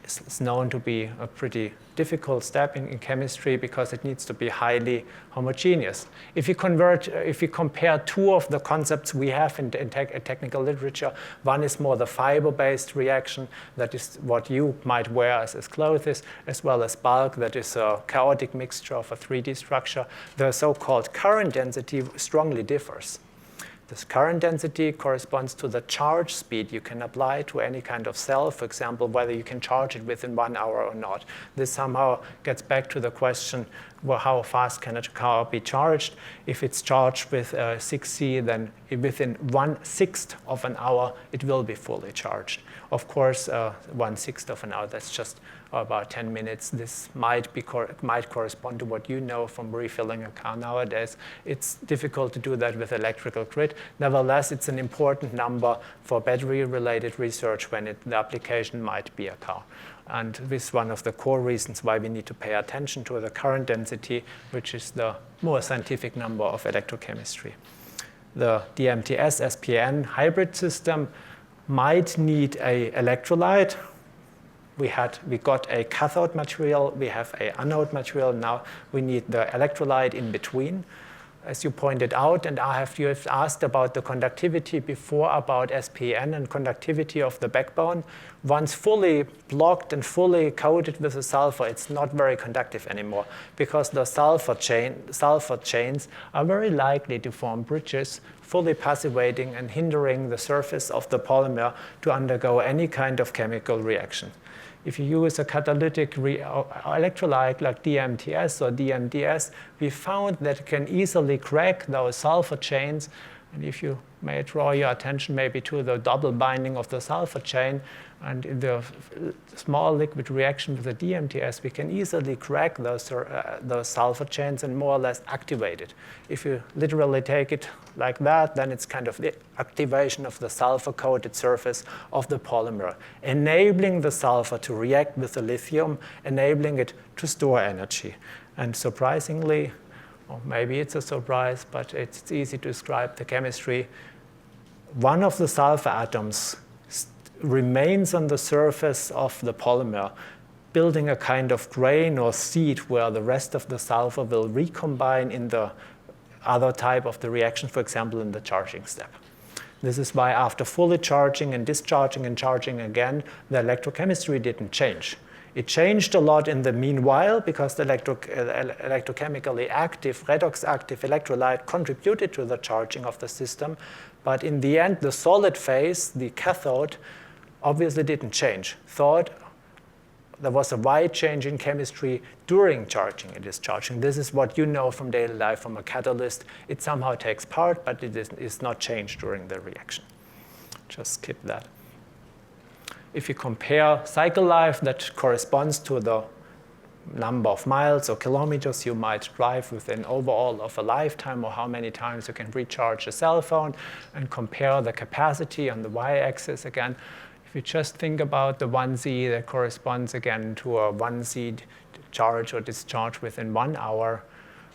is known to be a pretty difficult step in chemistry because it needs to be highly homogeneous. If you compare two of the concepts we have in technical literature, one is more the fiber-based reaction, that is what you might wear as clothes, as well as bulk, that is a chaotic mixture of a 3D structure. The so-called current density strongly differs. This current density corresponds to the charge speed you can apply to any kind of cell, for example, whether you can charge it within 1 hour or not. This somehow gets back to the question, well, how fast can a car be charged? If it's charged with 6C, then within 1/6 of an hour, it will be fully charged. Of course, 1/6 of an hour, that's just about 10 minutes. This might correspond to what you know from refilling a car nowadays. It's difficult to do that with electrical grid. Nevertheless, it's an important number for battery-related research when the application might be a car. And this is one of the core reasons why we need to pay attention to the current density, which is the more scientific number of electrochemistry. The DMTS SPN hybrid system might need an electrolyte. We got a cathode material, we have an anode material. Now we need the electrolyte in between. As you pointed out, and you have asked about the conductivity before, about SPN and conductivity of the backbone. Once fully blocked and fully coated with the sulfur, it's not very conductive anymore because the sulfur chains are very likely to form bridges, fully passivating and hindering the surface of the polymer to undergo any kind of chemical reaction. If you use a catalytic electrolyte like DMTS or DMDS, we found that it can easily crack those sulfur chains. And if you may draw your attention maybe to the double binding of the sulfur chain, and in the small liquid reaction with the DMTS, we can easily crack those sulfur chains and more or less activate it. If you literally take it like that, then it's kind of the activation of the sulfur-coated surface of the polymer, enabling the sulfur to react with the lithium, enabling it to store energy. And surprisingly, or maybe it's a surprise, but it's easy to describe the chemistry, one of the sulfur atoms remains on the surface of the polymer, building a kind of grain or seed where the rest of the sulfur will recombine in the other type of the reaction, for example, in the charging step. This is why after fully charging and discharging and charging again, the electrochemistry didn't change. It changed a lot in the meanwhile because the electrochemically active, redox-active electrolyte contributed to the charging of the system. But in the end, the solid phase, the cathode, obviously didn't change. There was a wide change in chemistry during charging and discharging. This is what you know from daily life from a catalyst. It somehow takes part, but it is not changed during the reaction. Just skip that. If you compare cycle life, that corresponds to the number of miles or kilometers you might drive within overall of a lifetime, or how many times you can recharge a cell phone, and compare the capacity on the y-axis again. If you just think about the 1Z, that corresponds again to a 1Z charge or discharge within 1 hour.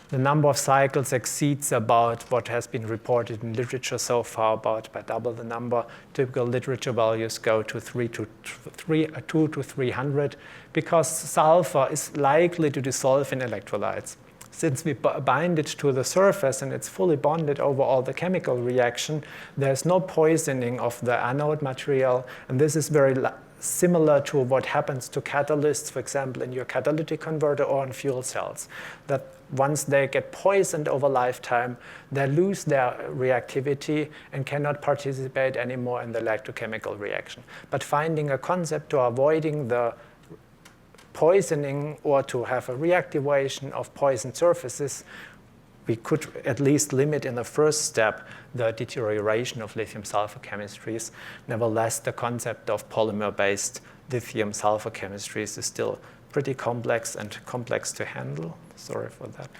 The number of cycles exceeds about what has been reported in literature so far, about by double the number. Typical literature values go to 2 to 300, because sulfur is likely to dissolve in electrolytes. Since we bind it to the surface and it's fully bonded over all the chemical reaction, there's no poisoning of the anode material, and this is very similar to what happens to catalysts, for example, in your catalytic converter or in fuel cells, that once they get poisoned over lifetime, they lose their reactivity and cannot participate anymore in the electrochemical reaction. But finding a concept to avoiding the poisoning or to have a reactivation of poisoned surfaces, we could at least limit in the first step the deterioration of lithium-sulfur chemistries. Nevertheless, the concept of polymer-based lithium-sulfur chemistries is still pretty complex to handle. Sorry for that.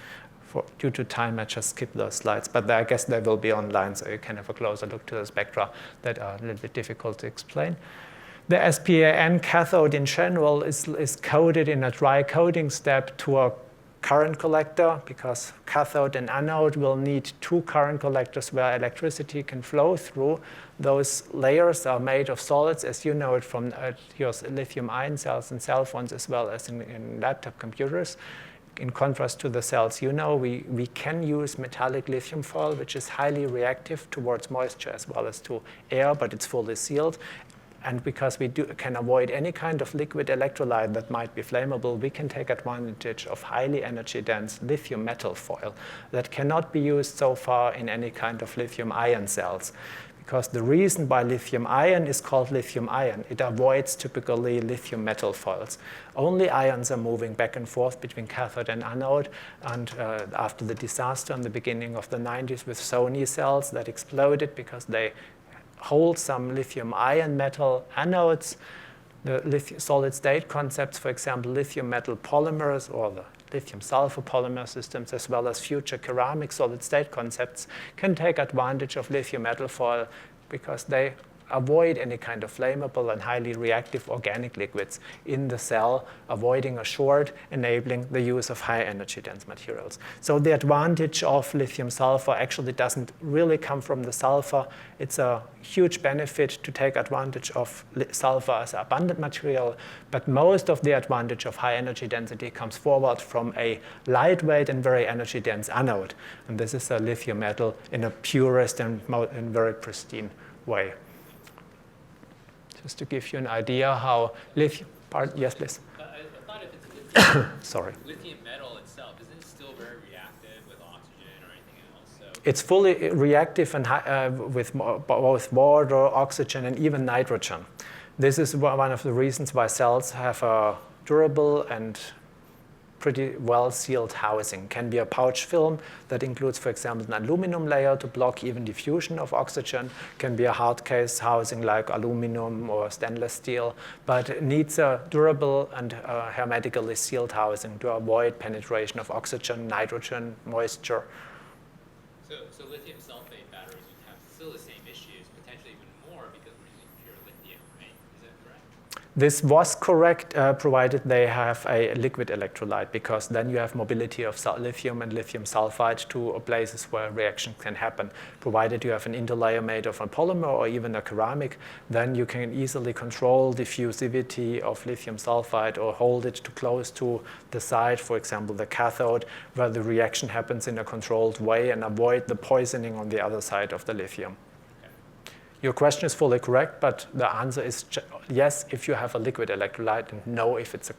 Due to time, I just skipped those slides, but I guess they will be online, so you can have a closer look to the spectra that are a little bit difficult to explain. The SPAN cathode in general is coated in a dry coating step to a current collector, because cathode and anode will need two current collectors where electricity can flow through. Those layers are made of solids, as you know it from your lithium-ion cells and cell phones, as well as in laptop computers. In contrast to the cells, we can use metallic lithium foil, which is highly reactive towards moisture as well as to air, but it's fully sealed. And because we can avoid any kind of liquid electrolyte that might be flammable, we can take advantage of highly energy-dense lithium metal foil that cannot be used so far in any kind of lithium-ion cells. Because the reason why lithium-ion is called lithium-ion, it avoids typically lithium metal foils. Only ions are moving back and forth between cathode and anode. And after the disaster in the beginning of the 90s with Sony cells that exploded because they hold some lithium-ion metal anodes, the solid-state concepts, for example, lithium metal polymers or the lithium-sulfur polymer systems, as well as future ceramic solid-state concepts, can take advantage of lithium metal foil because they avoid any kind of flammable and highly reactive organic liquids in the cell, avoiding a short, enabling the use of high energy dense materials. So the advantage of lithium sulfur actually doesn't really come from the sulfur. It's a huge benefit to take advantage of sulfur as an abundant material, but most of the advantage of high energy density comes forward from a lightweight and very energy dense anode. And this is a lithium metal in a purest and very pristine way. Just to give you an idea how lithium, yes, please. I thought if it's lithium, sorry. Lithium metal itself, isn't it still very reactive with oxygen or anything else? So it's fully reactive and with both water, oxygen, and even nitrogen. This is one of the reasons why cells have a durable and pretty well-sealed housing. Can be a pouch film that includes, for example, an aluminum layer to block even diffusion of oxygen. Can be a hard case housing like aluminum or stainless steel, but it needs a durable and hermetically sealed housing to avoid penetration of oxygen, nitrogen, moisture. So lithium sulfate batteries would have still the same issues, potentially even more because we're using pure lithium, right? Is that correct? This was correct, provided they have a liquid electrolyte, because then you have mobility of lithium and lithium sulfide to places where reactions can happen. Provided you have an interlayer made of a polymer or even a ceramic, then you can easily control diffusivity of lithium sulfide or hold it too close to the side, for example, the cathode, where the reaction happens in a controlled way and avoid the poisoning on the other side of the lithium. Your question is fully correct, but the answer is yes if you have a liquid electrolyte, and no if it's a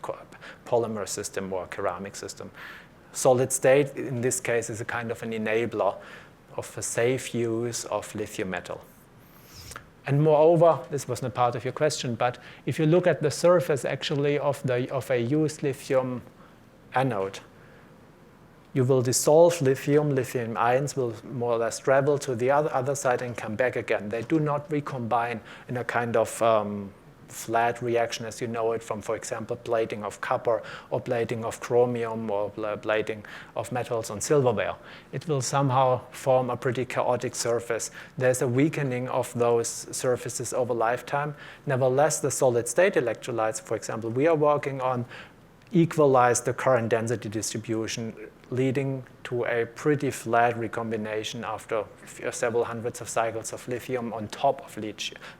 polymer system or a ceramic system. Solid state, in this case, is a kind of an enabler of a safe use of lithium metal. And moreover, this was not part of your question, but if you look at the surface actually of a used lithium anode, you will dissolve lithium. Lithium ions will more or less travel to the other side and come back again. They do not recombine in a kind of flat reaction as you know it from, for example, plating of copper or plating of chromium or plating of metals on silverware. It will somehow form a pretty chaotic surface. There's a weakening of those surfaces over lifetime. Nevertheless, the solid-state electrolytes, for example, we are working on, equalize the current density distribution, leading to a pretty flat recombination after several hundreds of cycles of lithium on top of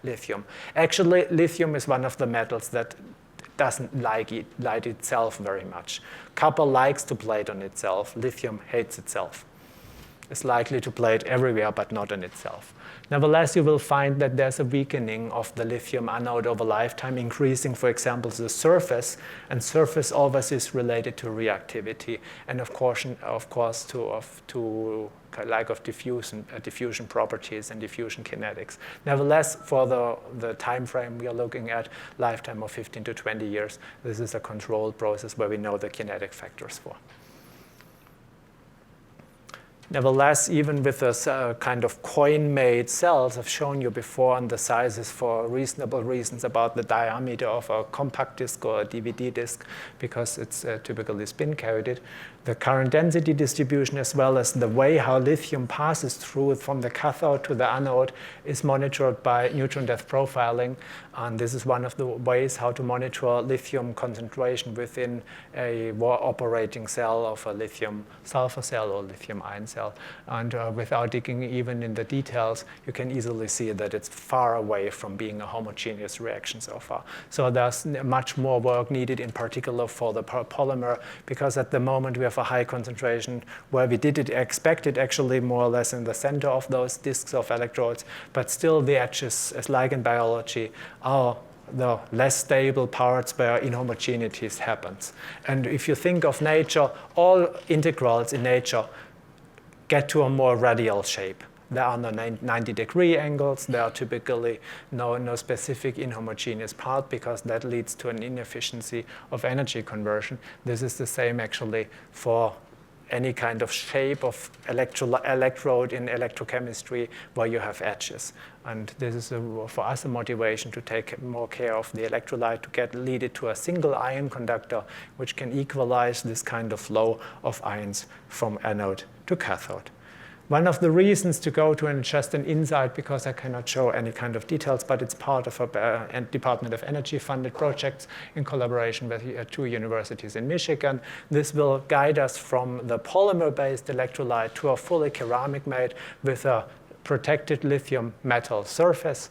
lithium. Actually, lithium is one of the metals that doesn't like itself very much. Copper likes to plate on itself. Lithium hates itself. It's likely to plate everywhere, but not on itself. Nevertheless, you will find that there's a weakening of the lithium anode over lifetime, increasing, for example, the surface, and surface always is related to reactivity, and of course to lack of diffusion properties and diffusion kinetics. Nevertheless, for the time frame we are looking at, lifetime of 15 to 20 years, this is a controlled process where we know the kinetic factors for. Nevertheless, even with this kind of coin-made cells, I've shown you before on the sizes for reasonable reasons about the diameter of a compact disc or a DVD disc, because it's typically spin-coated. The current density distribution, as well as the way how lithium passes through from the cathode to the anode, is monitored by neutron depth profiling. And this is one of the ways how to monitor lithium concentration within a operating cell of a lithium sulfur cell or lithium-ion cell. And without digging even in the details, you can easily see that it's far away from being a homogeneous reaction so far. So there's much more work needed, in particular for the polymer, because at the moment we have a high concentration where we expect it actually more or less in the center of those disks of electrodes, but still the edges, as like in biology, are the less stable parts where inhomogeneities happens. And if you think of nature, all integrals in nature get to a more radial shape. There are no 90-degree angles. There are typically no specific inhomogeneous part, because that leads to an inefficiency of energy conversion. This is the same actually for any kind of shape of electrode in electrochemistry where you have edges. And this is, for us, a motivation to take more care of the electrolyte to lead it to a single ion conductor, which can equalize this kind of flow of ions from anode to cathode. One of the reasons to go to just an insight, because I cannot show any kind of details, but it's part of a Department of Energy funded projects in collaboration with 2 universities in Michigan. This will guide us from the polymer-based electrolyte to a fully ceramic made with a protected lithium metal surface.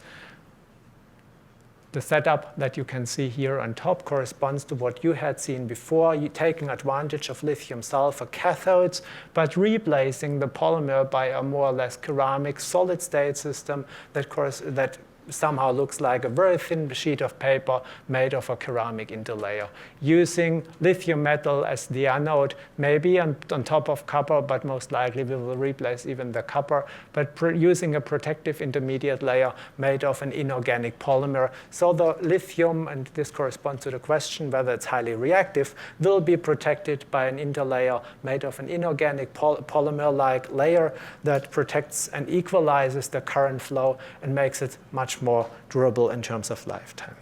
The setup that you can see here on top corresponds to what you had seen before, taking advantage of lithium sulfur cathodes, but replacing the polymer by a more or less ceramic solid state system that somehow looks like a very thin sheet of paper made of a ceramic interlayer, using lithium metal as the anode, maybe on top of copper, but most likely we will replace even the copper, but using a protective intermediate layer made of an inorganic polymer. So the lithium, and this corresponds to the question whether it's highly reactive, will be protected by an interlayer made of an inorganic polymer-like layer that protects and equalizes the current flow and makes it much more durable in terms of lifetime.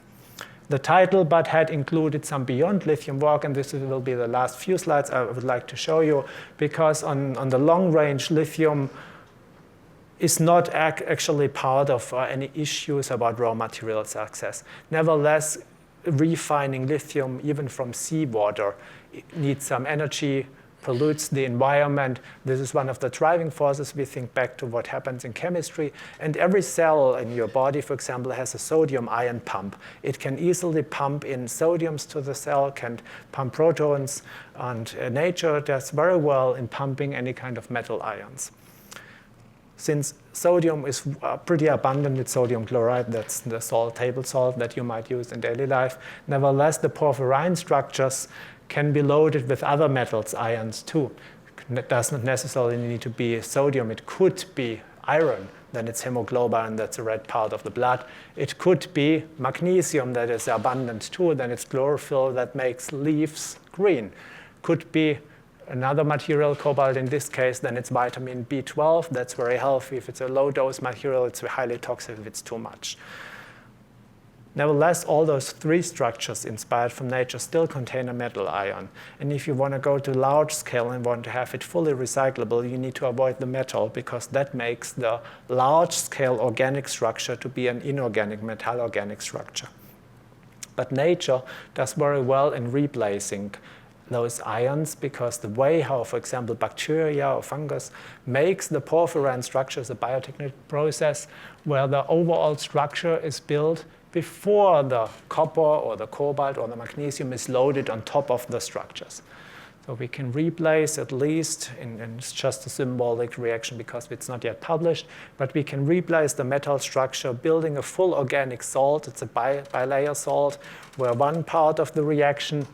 The title but had included some beyond lithium work, and this will be the last few slides I would like to show you, because on the long range, lithium is not actually part of any issues about raw material success. Nevertheless, refining lithium, even from seawater, needs some energy, pollutes the environment. This is one of the driving forces. We think back to what happens in chemistry. And every cell in your body, for example, has a sodium-ion pump. It can easily pump in sodiums to the cell, can pump protons, and nature does very well in pumping any kind of metal ions. Since sodium is pretty abundant with sodium chloride, that's the table salt that you might use in daily life, nevertheless, the porphyrin structures can be loaded with other metals, ions too. It does not necessarily need to be sodium. It could be iron, then it's hemoglobin, that's a red part of the blood. It could be magnesium that is abundant too, then it's chlorophyll that makes leaves green. Could be another material, cobalt in this case, then it's vitamin B12, that's very healthy. If it's a low dose material, it's highly toxic if it's too much. Nevertheless, all those 3 structures inspired from nature still contain a metal ion. And if you want to go to large scale and want to have it fully recyclable, you need to avoid the metal, because that makes the large scale organic structure to be an inorganic metal-organic structure. But nature does very well in replacing those ions, because the way how, for example, bacteria or fungus makes the porphyrin structure is a biotechnical process where the overall structure is built before the copper or the cobalt or the magnesium is loaded on top of the structures. So we can replace, at least, and it's just a symbolic reaction because it's not yet published, but we can replace the metal structure building a full organic salt. It's a bilayer salt where one part of the reaction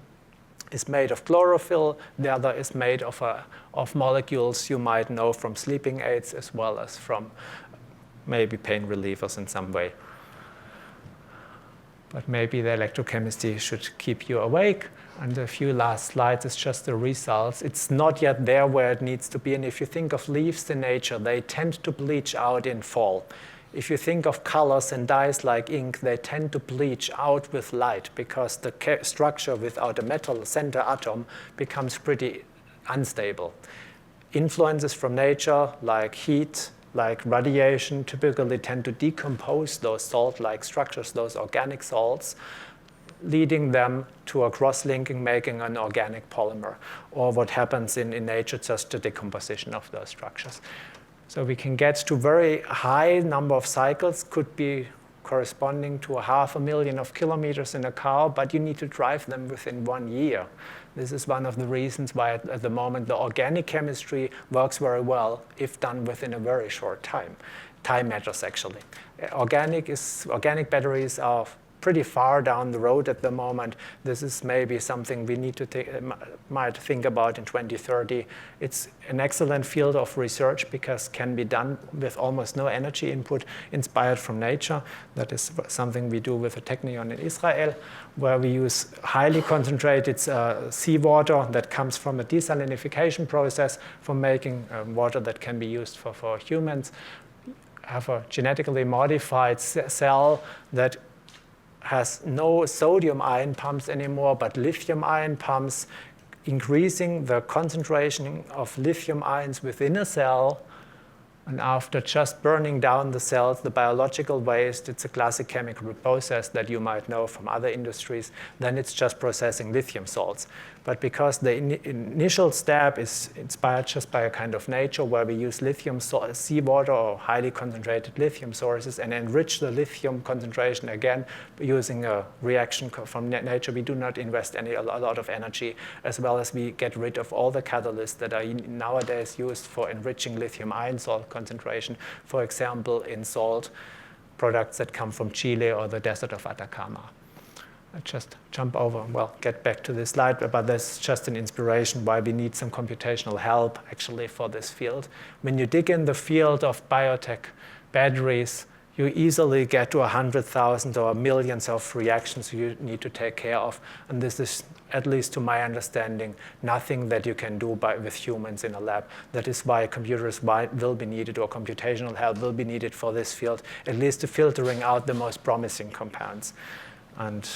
is made of chlorophyll, the other is made of molecules you might know from sleeping aids as well as from maybe pain relievers in some way. But maybe the electrochemistry should keep you awake. And a few last slides is just the results. It's not yet there where it needs to be. And if you think of leaves in nature, they tend to bleach out in fall. If you think of colors and dyes like ink, they tend to bleach out with light because the structure without a metal center atom becomes pretty unstable. Influences from nature, like heat, like radiation, typically tend to decompose those salt-like structures, those organic salts, leading them to a cross-linking, making an organic polymer, or what happens in nature, just the decomposition of those structures. So we can get to very high number of cycles, could be corresponding to 500,000 kilometers in a car, but you need to drive them within 1 year. This is one of the reasons why at the moment the organic chemistry works very well if done within a very short time. Time matters actually. Organic batteries are pretty far down the road at the moment. This is maybe something we need to might think about in 2030. It's an excellent field of research because can be done with almost no energy input, inspired from nature. That is something we do with the TechTalk in Israel, where we use highly concentrated seawater that comes from a desalinification process for making water that can be used for humans. Have a genetically modified cell that has no sodium-ion pumps anymore, but lithium-ion pumps, increasing the concentration of lithium ions within a cell. And after just burning down the cells, the biological waste, it's a classic chemical process that you might know from other industries, then it's just processing lithium salts. But because the initial step is inspired just by a kind of nature where we use lithium seawater or highly concentrated lithium sources and enrich the lithium concentration again using a reaction from nature, we do not invest a lot of energy, as well as we get rid of all the catalysts that are nowadays used for enriching lithium ion salt concentration, for example, in salt products that come from Chile or the desert of Atacama. I just jump over, well, get back to this slide, but that's just an inspiration why we need some computational help actually for this field. When you dig in the field of biotech batteries, you easily get to 100,000 or millions of reactions you need to take care of. And this is, at least to my understanding, nothing that you can do with humans in a lab. That is why computers will be needed, or computational help will be needed for this field, at least to filtering out the most promising compounds. And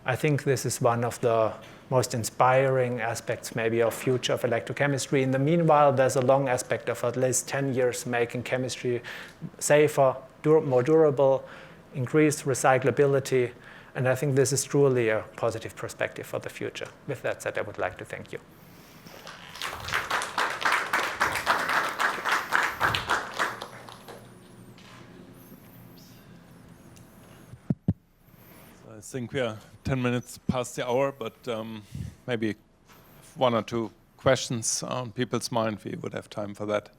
I think this is one of the most inspiring aspects maybe of future of electrochemistry. In the meanwhile, there's a long aspect of at least 10 years making chemistry safer, more durable, increased recyclability, and I think this is truly a positive perspective for the future. With that said, I would like to thank you. I think we are 10 minutes past the hour, but maybe 1 or 2 questions on people's mind, we would have time for that.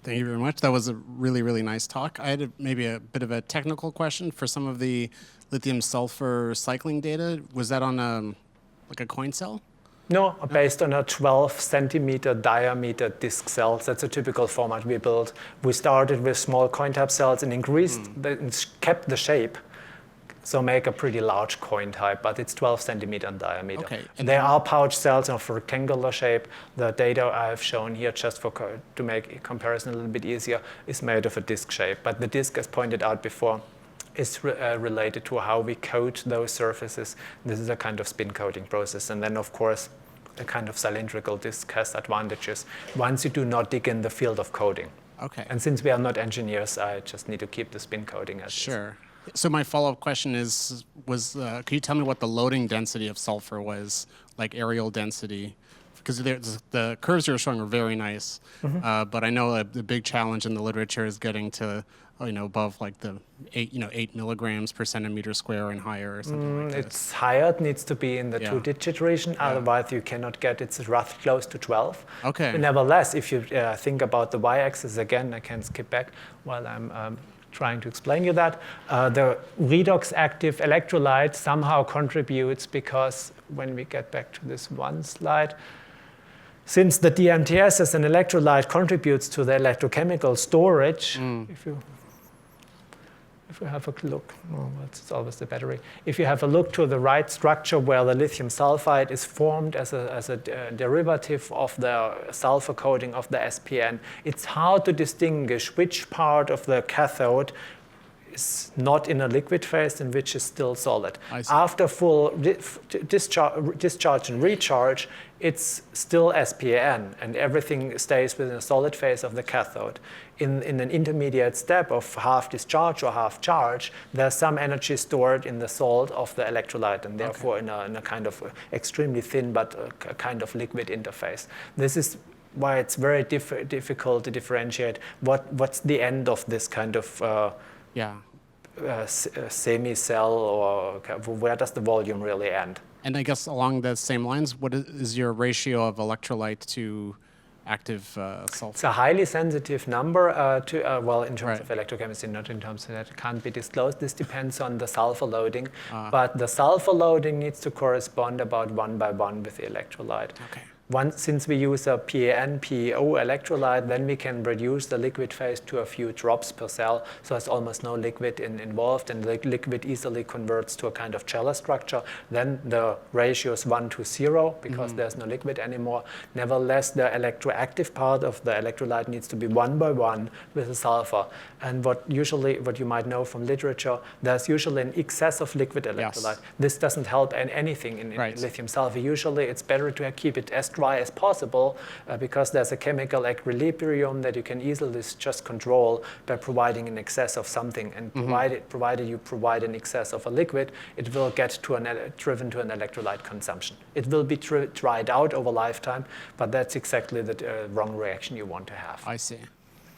Thank you very much. That was a really, really nice talk. I had maybe a bit of a technical question for some of the lithium-sulfur cycling data. Was that on like a coin cell? No, based on a 12-centimeter diameter disk cells. That's a typical format we built. We started with small coin-type cells and increased, kept the shape, so make a pretty large coin type, but it's 12 centimeter in diameter. Okay. And there are pouch cells of rectangular shape. The data I've shown here, just to make a comparison a little bit easier, is made of a disk shape. But the disk, as pointed out before, is related to how we coat those surfaces. This is a kind of spin coating process. And then, of course, a kind of cylindrical disk has advantages once you do not dig in the field of coating. Okay. And since we are not engineers, I just need to keep the spin coating as Sure. So my follow-up question could you tell me what the loading density of sulfur was, like areal density? Because the curves you're showing are very nice, but I know the big challenge in the literature is getting to above like the 8 milligrams per centimeter square and higher or something like that. It's higher. It needs to be in the 2-digit region. Otherwise, you cannot get. It's roughly close to 12. Okay. But nevertheless, if you think about the y-axis again, I can skip back while I'm trying to explain you that. The redox active electrolyte somehow contributes, because when we get back to this one slide, since the DMTS as an electrolyte contributes to the electrochemical storage, if you have a look, it's always the battery. If you have a look to the right structure where the lithium sulfide is formed as a derivative of the sulfur coating of the SPN, it's hard to distinguish which part of the cathode is not in a liquid phase and which is still solid. I see. After full discharge and recharge, it's still SPAN, and everything stays within a solid phase of the cathode. In an intermediate step of half discharge or half charge, there's some energy stored in the salt of the electrolyte, and therefore in a kind of extremely thin but a kind of liquid interface. This is why it's very difficult to differentiate what's the end of this kind of semi-cell, or where does the volume really end? And I guess along the same lines, what is your ratio of electrolyte to active sulfur? It's a highly sensitive number well, in terms of electrochemistry, not in terms of that it can't be disclosed. This depends on the sulfur loading, but the sulfur loading needs to correspond about 1 by 1 with the electrolyte. Okay. Since we use a PAN-PO electrolyte, then we can reduce the liquid phase to a few drops per cell, so there's almost no liquid involved, and the liquid easily converts to a kind of Celler structure. Then the ratio is 1 to 0 because there's no liquid anymore. Nevertheless, the electroactive part of the electrolyte needs to be 1 by 1 with the sulfur. And what you might know from literature, there's usually an excess of liquid electrolyte. Yes. This doesn't help anything in lithium sulfur. Usually it's better to keep it as dry as possible because there's a chemical equilibrium that you can easily just control by providing an excess of something. And provided you provide an excess of a liquid, it will get driven to an electrolyte consumption. It will be dried out over lifetime, but that's exactly the wrong reaction you want to have. I see.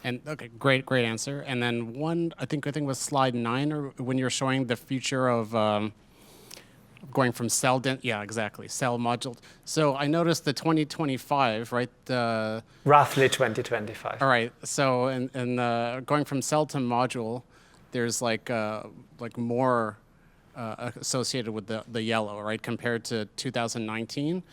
And okay, great answer. And then one, I think was slide 9, or when you're showing the future of going from cell module. So I noticed the 2025, right? Roughly 2025. All right. So in going from cell to module, there's like more associated with the yellow, right? Compared to 2019,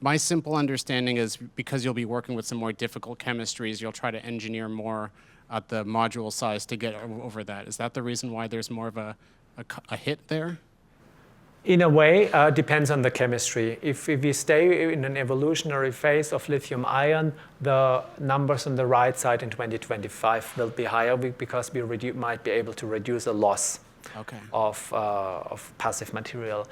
my simple understanding is because you'll be working with some more difficult chemistries, you'll try to engineer more at the module size to get over that. Is that the reason why there's more of a hit there? In a way, depends on the chemistry. If we stay in an evolutionary phase of lithium-ion, the numbers on the right side in 2025 will be higher because we might be able to reduce a loss of passive material.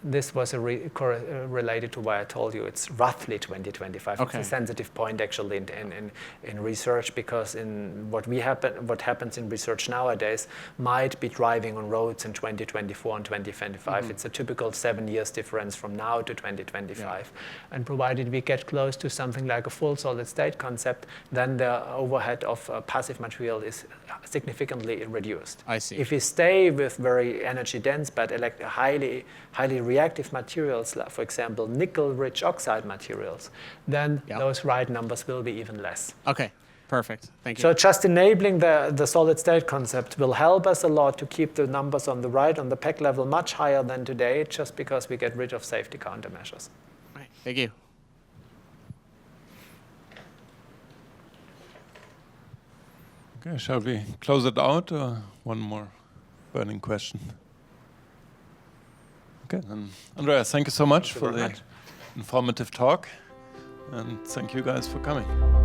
This was related to why I told you it's roughly 2025. It's a sensitive point actually in research, because what happens in research nowadays might be driving on roads in 2024 and 2025. It's a typical 7 years difference from now to 2025. And provided we get close to something like a full solid state concept, then the overhead of passive material is significantly reduced. I see. If we stay with very energy dense but highly reactive materials, like for example nickel-rich oxide materials, then those right numbers will be even less. Okay, perfect. Thank you. So just enabling the solid state concept will help us a lot to keep the numbers on the right, on the pack level, much higher than today, just because we get rid of safety countermeasures. Right. Thank you. Okay, shall we close it out, or one more burning question? Okay, then Andreas, thank you so much for the informative talk, and thank you guys for coming.